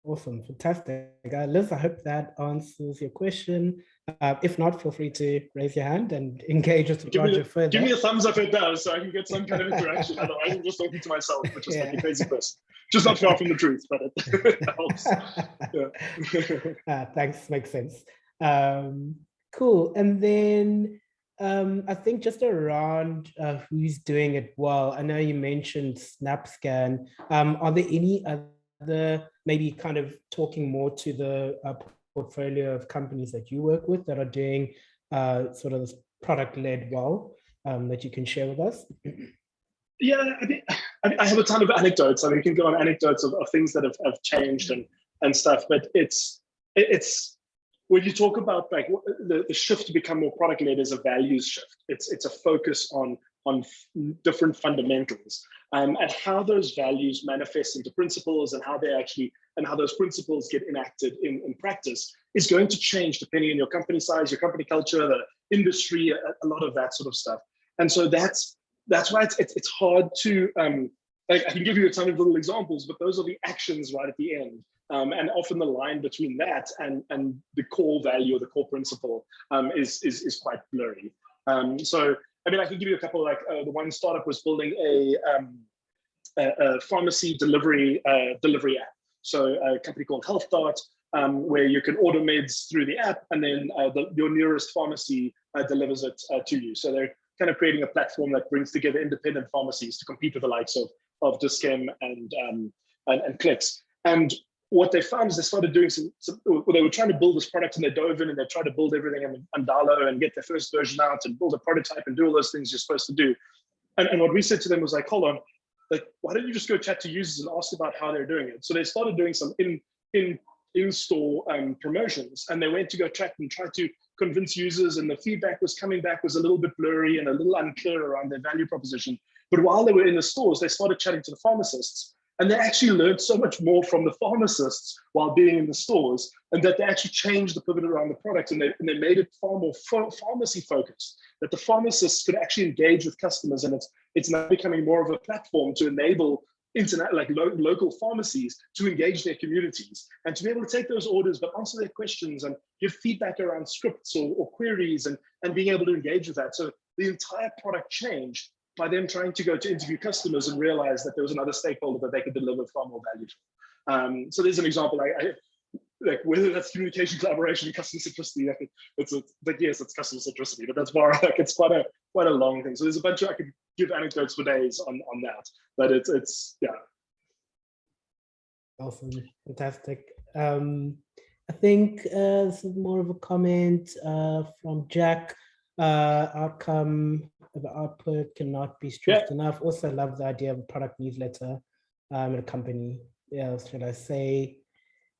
Awesome, fantastic. Liz, I hope that answers your question. If not, feel free to raise your hand and engage with Roger further. Give me a thumbs up if it does, so I can get some kind of interaction. Otherwise, I'm just talking to myself, which is like a crazy person. Just not far from the truth, but it helps. Yeah. Thanks, makes sense. Cool. And then I think just around who's doing it well, I know you mentioned SnapScan. Are there any other, maybe kind of talking more to the portfolio of companies that you work with that are doing sort of this product-led well, that you can share with us? Yeah, I have a ton of anecdotes. I mean, we can go on anecdotes of things that have changed and stuff, but it's when you talk about like the shift to become more product-led is a values shift. It's a focus on different fundamentals and how those values manifest into principles, and how those principles get enacted in practice is going to change depending on your company size, your company culture, the industry, a lot of that sort of stuff. And so that's why it's hard to I can give you a ton of little examples, but those are the actions right at the end. And often the line between that and the core value or the core principle is quite blurry. So I mean, I can give you a couple. Like the one startup was building a pharmacy delivery app. So a company called Health Dart, where you can order meds through the app, and then your nearest pharmacy delivers it to you. So they're kind of creating a platform that brings together independent pharmacies to compete with the likes of Dischem and Clicks. And what they found is they started doing they were trying to build this product, and they dove in and they tried to build everything in Andalo and get their first version out and build a prototype and do all those things you're supposed to do. And what we said to them was like, hold on, like, why don't you just go chat to users and ask about how they're doing it? So they started doing some in-store promotions, and they went to go chat and try to convince users, and the feedback was coming back was a little bit blurry and a little unclear around their value proposition. But while they were in the stores, they started chatting to the pharmacists, and they actually learned so much more from the pharmacists while being in the stores, and that they actually changed the pivot around the product, and they made it far more pharmacy focused, that the pharmacists could actually engage with customers. And it's now becoming more of a platform to enable local pharmacies to engage their communities and to be able to take those orders, but answer their questions and give feedback around scripts or queries, and being able to engage with that. So the entire product changed by them trying to go to interview customers and realize that there was another stakeholder that they could deliver far more value to. So there's an example, like whether that's communication, collaboration, and customer centricity. I think yes, it's customer centricity, but that's more like it's quite a long thing. So there's a bunch of, I could give anecdotes for days on that, but it's yeah. Awesome, fantastic. I think this is more of a comment from Jack. Outcome of output cannot be stressed enough. Also love the idea of a product newsletter in a company. Yeah, should I say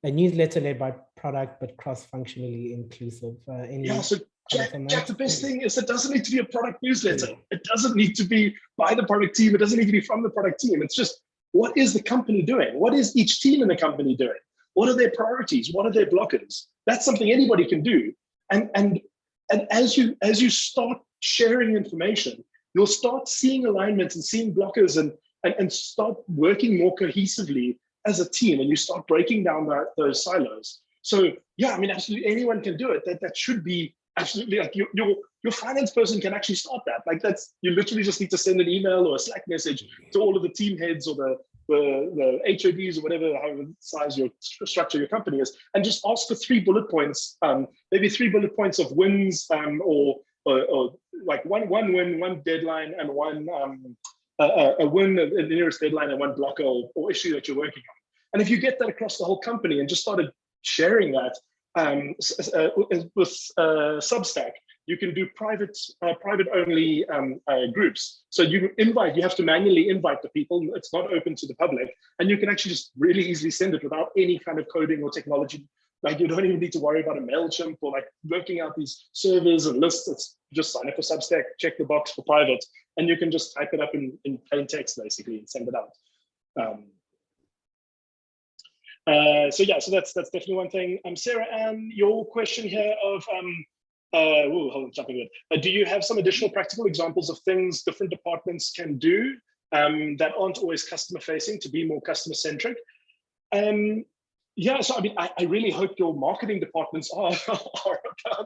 a newsletter led by product but cross-functionally inclusive? So Jack, the best thing is it doesn't need to be a product newsletter. It doesn't need to be by the product team. It doesn't need to be from the product team. It's just, what is the company doing? What is each team in the company doing? What are their priorities? What are their blockers? That's something anybody can do. And as you start sharing information, you'll start seeing alignments and seeing blockers and start working more cohesively as a team, and you start breaking down those silos. So yeah, I mean, absolutely anyone can do it. That should be absolutely, like, your finance person can actually start that. Like, that's, you literally just need to send an email or a Slack message to all of the team heads or the HODs or whatever, however size your structure your company is, and just ask for 3 bullet points, maybe 3 bullet points of wins, or like one win, one deadline, and one a win at the nearest deadline, and one blocker or issue that you're working on. And if you get that across the whole company and just started sharing that with Substack. You can do private only groups. So you have to manually invite the people. It's not open to the public, and you can actually just really easily send it without any kind of coding or technology. Like you don't even need to worry about a MailChimp or like working out these servers and lists. It's just sign up for Substack, check the box for private, and you can just type it up in plain text basically and send it out. So that's definitely one thing. Sarah Ann, your question here of hold on, jumping in. Do you have some additional practical examples of things different departments can do that aren't always customer facing to be more customer centric? Yeah, so I mean, I really hope your marketing departments are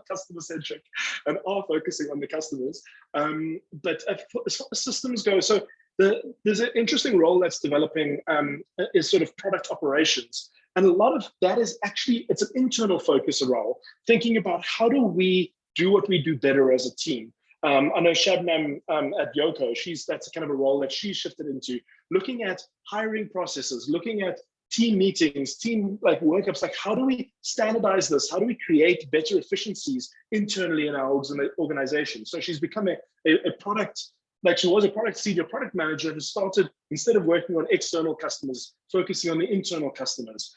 customer centric and are focusing on the customers. But as far as systems go, so there's an interesting role that's developing is sort of product operations. And a lot of that is actually, it's an internal focus role, thinking about how do we do what we do better as a team. I know Shabnam at Yoko, that's kind of a role that she shifted into, looking at hiring processes, looking at team meetings, team like workups, like how do we standardize this? How do we create better efficiencies internally in our organization? So she's become a product, like she was a senior product manager who started, instead of working on external customers, focusing on the internal customers.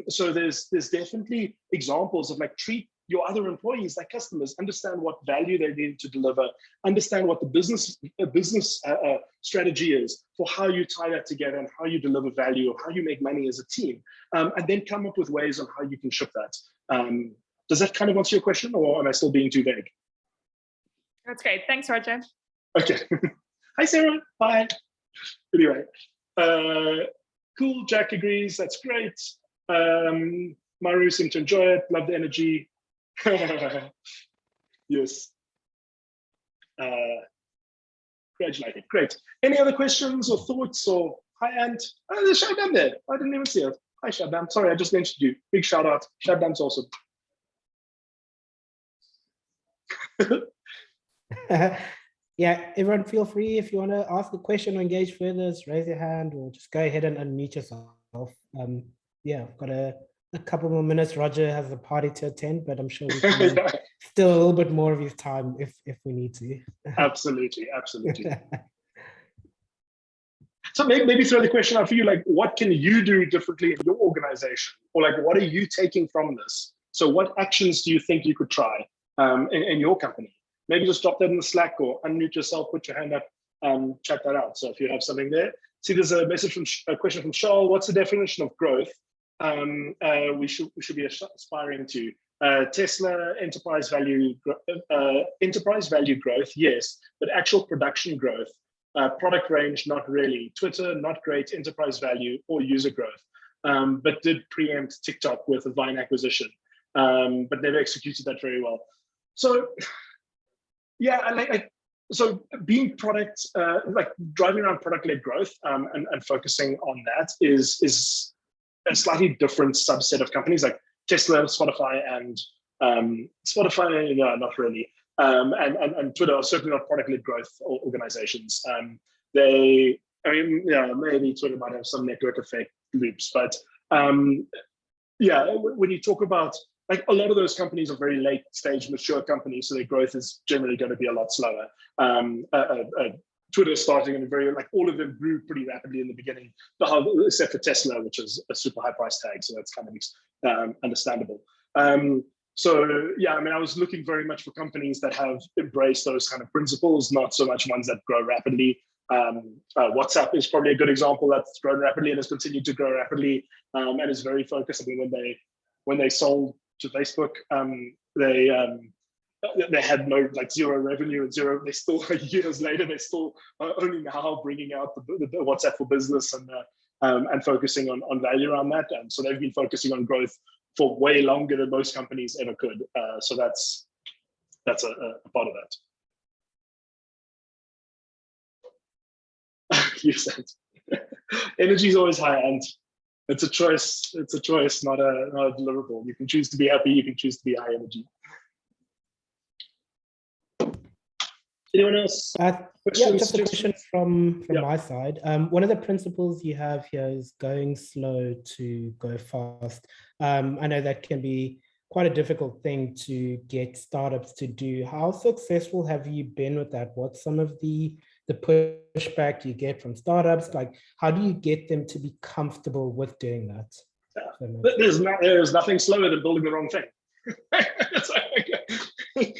So there's definitely examples of like treat your other employees like customers, understand what value they need to deliver, understand what the business strategy is for how you tie that together and how you deliver value or how you make money as a team, and then come up with ways on how you can ship that. Does that kind of answer your question, or am I still being too vague? That's great. Thanks, Roger. Okay. Hi, Sarah. Bye. Anyway, cool. Jack agrees. That's great. Maru seemed to enjoy it. Love the energy. Yes. Congratulated. Great. Any other questions or thoughts? Or hi, Ant. Oh, there's Shabnam there. I didn't even see it. Hi, Shabnam. Sorry, I just mentioned you. Big shout out. Shabnam's awesome. Yeah, everyone feel free if you want to ask a question or engage further, just raise your hand or just go ahead and unmute yourself. Yeah, I've got a couple more minutes. Roger has a party to attend, but I'm sure we can still a little bit more of his time if we need to. Absolutely, absolutely. So maybe throw the question out for you, like what can you do differently in your organization? Or like what are you taking from this? So what actions do you think you could try in your company? Maybe just drop that in the Slack or unmute yourself, put your hand up, check that out. So if you have something there. See, there's a question from Charles. What's the definition of growth? We should be aspiring to Tesla enterprise value growth, yes, but actual production growth, product range, not really. Twitter, not great enterprise value or user growth, but did preempt TikTok with a Vine acquisition, but never executed that very well. So yeah, so being product, like driving around product-led growth and focusing on that is a slightly different subset of companies like Tesla, Spotify, and Spotify, no, not really. And Twitter are certainly not product-led growth organizations. Maybe Twitter might have some network effect loops, but yeah, when you talk about, like a lot of those companies are very late stage mature companies, so their growth is generally going to be a lot slower. Twitter starting in a very, like all of them grew pretty rapidly in the beginning, except for Tesla, which is a super high price tag. So that's kind of understandable. So yeah, I mean, I was looking very much for companies that have embraced those kind of principles, not so much ones that grow rapidly. WhatsApp is probably a good example that's grown rapidly and has continued to grow rapidly, and is very focused. I mean, when they sold to Facebook, they had no, like zero revenue and zero. They still, years later, they're still only now bringing out the WhatsApp for business and focusing on value around that. And so they've been focusing on growth for way longer than most companies ever could. So that's a part of that. You said energy is always high, and it's a choice. It's a choice, not a deliverable. You can choose to be happy. You can choose to be high energy. Anyone else? Yeah, Questions, just a question from Yeah. my side. One of the principles you have here is going slow to go fast. I know that can be quite a difficult thing to get startups to do. How successful have you been with that? What's some of the pushback you get from startups? Like, how do you get them to be comfortable with doing that? There's nothing slower than building the wrong thing. It's like,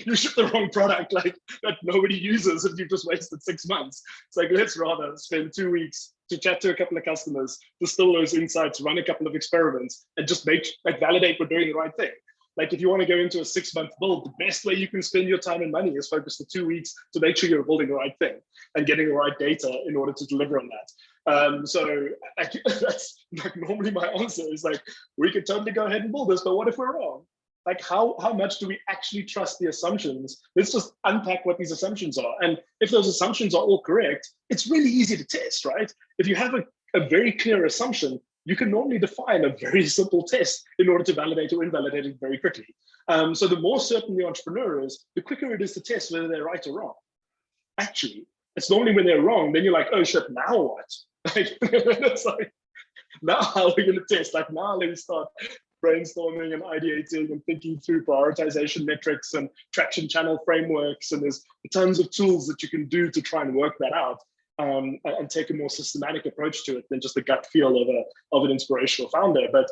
you ship the wrong product like that nobody uses if you've just wasted 6 months. It's like, let's rather spend 2 weeks to chat to a couple of customers, distill those insights, run a couple of experiments, and just validate we're doing the right thing. Like, if you want to go into a 6-month build, the best way you can spend your time and money is focus for 2 weeks to make sure you're building the right thing and getting the right data in order to deliver on that. So that's like, normally my answer is like, we could totally go ahead and build this, but what if we're wrong? Like, how much do we actually trust the assumptions? Let's just unpack what these assumptions are. And if those assumptions are all correct, it's really easy to test, right? If you have a very clear assumption, you can normally define a very simple test in order to validate or invalidate it very quickly. So the more certain the entrepreneur is, the quicker it is to test whether they're right or wrong. Actually, it's normally when they're wrong, then you're like, oh shit, now what? Like, it's like, now how are we going to test? Like, now let me start brainstorming and ideating and thinking through prioritization metrics and traction channel frameworks. And there's tons of tools that you can do to try and work that out, and take a more systematic approach to it than just the gut feel of an inspirational founder. But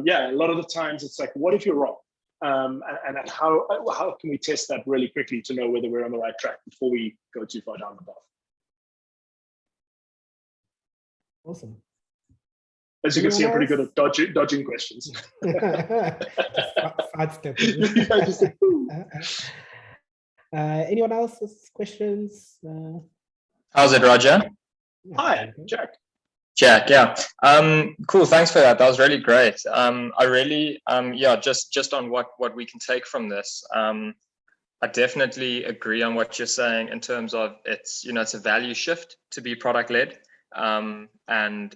yeah, a lot of the times it's like, what if you're wrong? And how can we test that really quickly to know whether we're on the right track before we go too far down the path? Awesome. As you can see, I'm pretty good at dodging questions. Anyone else with questions? How's it, Roger? Hi, Jack. Jack, yeah. Cool, thanks for that. That was really great. I really, yeah, just on what we can take from this. I definitely agree on what you're saying in terms of it's a value shift to be product led, and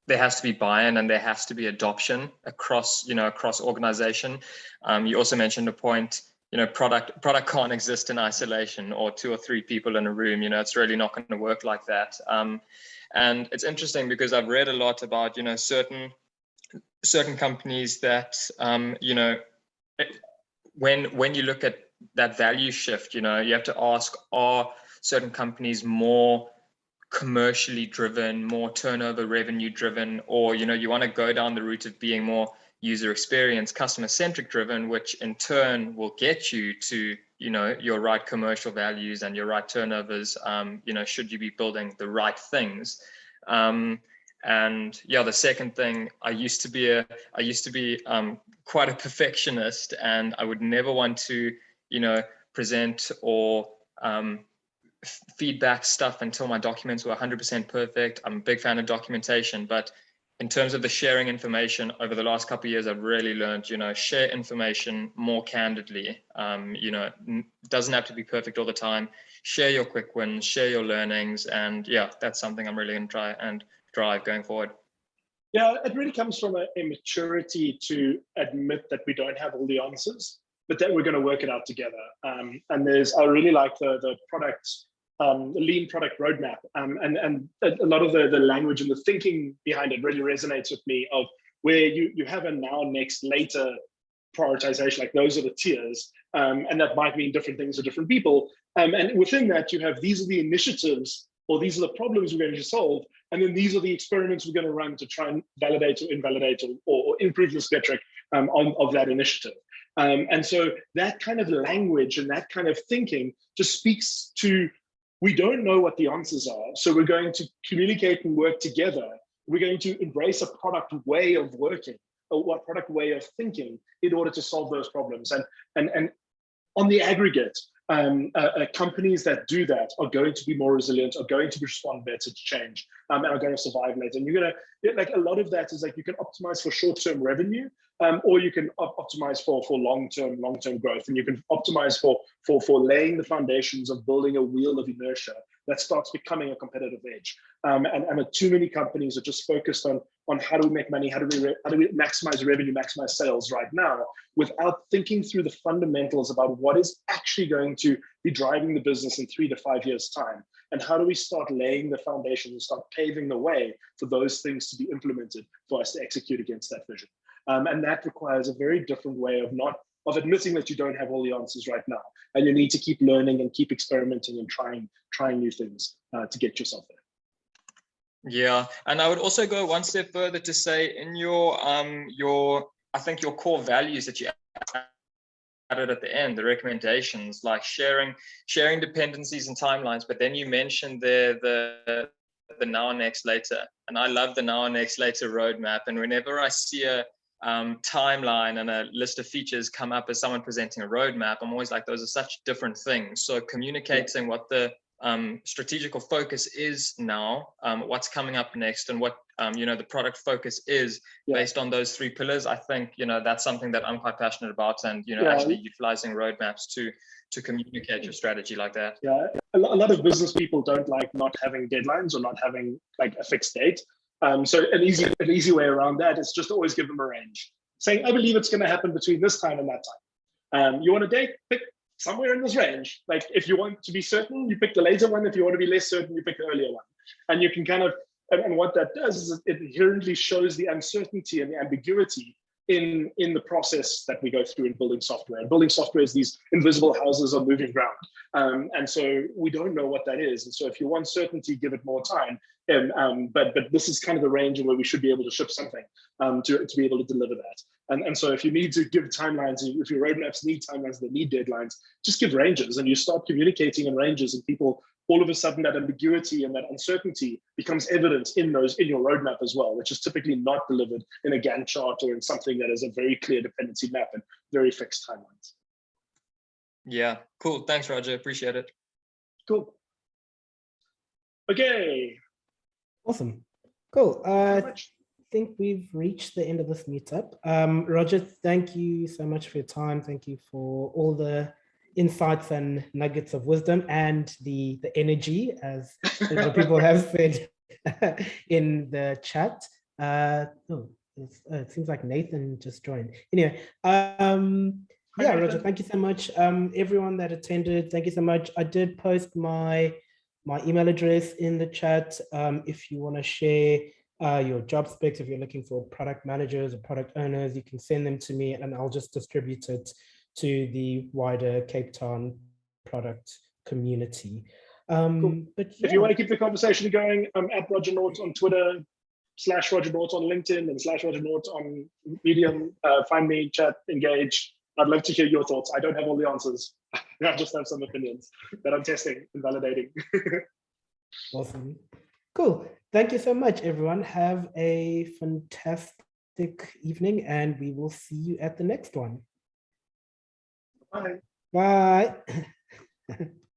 there has to be buy-in and there has to be adoption across organization. You also mentioned a point, product can't exist in isolation or 2 or 3 people in a room. It's really not going to work like that. And it's interesting because I've read a lot about, certain companies that, when you look at that value shift, you have to ask, are certain companies more commercially driven, more turnover revenue driven, or you want to go down the route of being more user experience, customer centric driven, which in turn will get you to your right commercial values and your right turnovers, should you be building the right things. And yeah, the second thing, I used to be quite a perfectionist, and I would never want to present or feedback stuff until my documents were 100% perfect. I'm a big fan of documentation, but in terms of the sharing information over the last couple of years, I've really learned, share information more candidly. Doesn't have to be perfect all the time. Share your quick wins, share your learnings. And yeah, that's something I'm really going to try and drive going forward. Yeah, it really comes from a maturity to admit that we don't have all the answers, but that we're going to work it out together. And I really like the product, the lean product roadmap, and a lot of the language and the thinking behind it really resonates with me, of where you have a now, next, later prioritization, like those are the tiers, and that might mean different things to different people. And within that, you have, these are the initiatives, or these are the problems we're going to solve, and then these are the experiments we're going to run to try and validate or invalidate or improve this metric of that initiative. And so that kind of language and that kind of thinking just speaks to, we don't know what the answers are, so we're going to communicate and work together. We're going to embrace a product way of working, or a product way of thinking, in order to solve those problems. And on the aggregate, companies that do that are going to be more resilient, are going to respond better to change, and are going to survive later. And you're going to, like, a lot of that is like, you can optimize for short-term revenue, or you can optimize for long-term growth, and you can optimize for laying the foundations of building a wheel of inertia that starts becoming a competitive edge. And too many companies are just focused on how do we make money, how do we maximize revenue, maximize sales right now, without thinking through the fundamentals about what is actually going to be driving the business in 3 to 5 years' time. And how do we start laying the foundation and start paving the way for those things to be implemented for us to execute against that vision. And that requires a very different way of admitting that you don't have all the answers right now. And you need to keep learning and keep experimenting and trying new things to get yourself there. Yeah, and I would also go one step further to say in your I think your core values that you added at the end, the recommendations, like sharing dependencies and timelines, but then you mentioned the now, next, later, and I love the now, next, later roadmap. And whenever I see a timeline and a list of features come up as someone presenting a roadmap, I'm always like, those are such different things. So communicating what the strategical focus is now, what's coming up next, and what the product focus is based on those 3 pillars. I think that's something that I'm quite passionate about, and actually utilizing roadmaps to communicate your strategy like that. Yeah, a lot of business people don't like not having deadlines or not having like a fixed date. So an easy way around that is just always give them a range, saying I believe it's going to happen between this time and that time. You want a date? Pick somewhere in this range. Like if you want to be certain, you pick the later one. If you want to be less certain, you pick the earlier one. And you can kind of, and what that does is it inherently shows the uncertainty and the ambiguity in the process that we go through in building software. And building software is these invisible houses on moving ground. And so we don't know what that is. And so if you want certainty, give it more time. But this is kind of the range where we should be able to ship something to be able to deliver that. And so if you need to give timelines, if your roadmaps need timelines that need deadlines, just give ranges, and you start communicating in ranges, and people, all of a sudden that ambiguity and that uncertainty becomes evident in your roadmap as well, which is typically not delivered in a Gantt chart or in something that is a very clear dependency map and very fixed timelines. Yeah, cool. Thanks, Roger. Appreciate it. Cool. Okay. Awesome. Cool. I think we've reached the end of this meetup. Roger, thank you so much for your time. Thank you for all the insights and nuggets of wisdom and the energy, as the people have said in the chat. It seems like Nathan just joined. Anyway, yeah, Roger, thank you so much. Everyone that attended, thank you so much. I did post my email address in the chat. If you want to share your job specs, if you're looking for product managers or product owners, you can send them to me and I'll just distribute it to the wider Cape Town product community. Cool. But yeah. If you want to keep the conversation going, I'm at Roger Nort on Twitter, /Roger Nort on LinkedIn, and /Roger Nort on Medium. Find me, chat, engage. I'd love to hear your thoughts. I don't have all the answers. I just have some opinions that I'm testing and validating. Awesome. Cool. Thank you so much, everyone. Have a fantastic evening, and we will see you at the next one. Bye. Bye.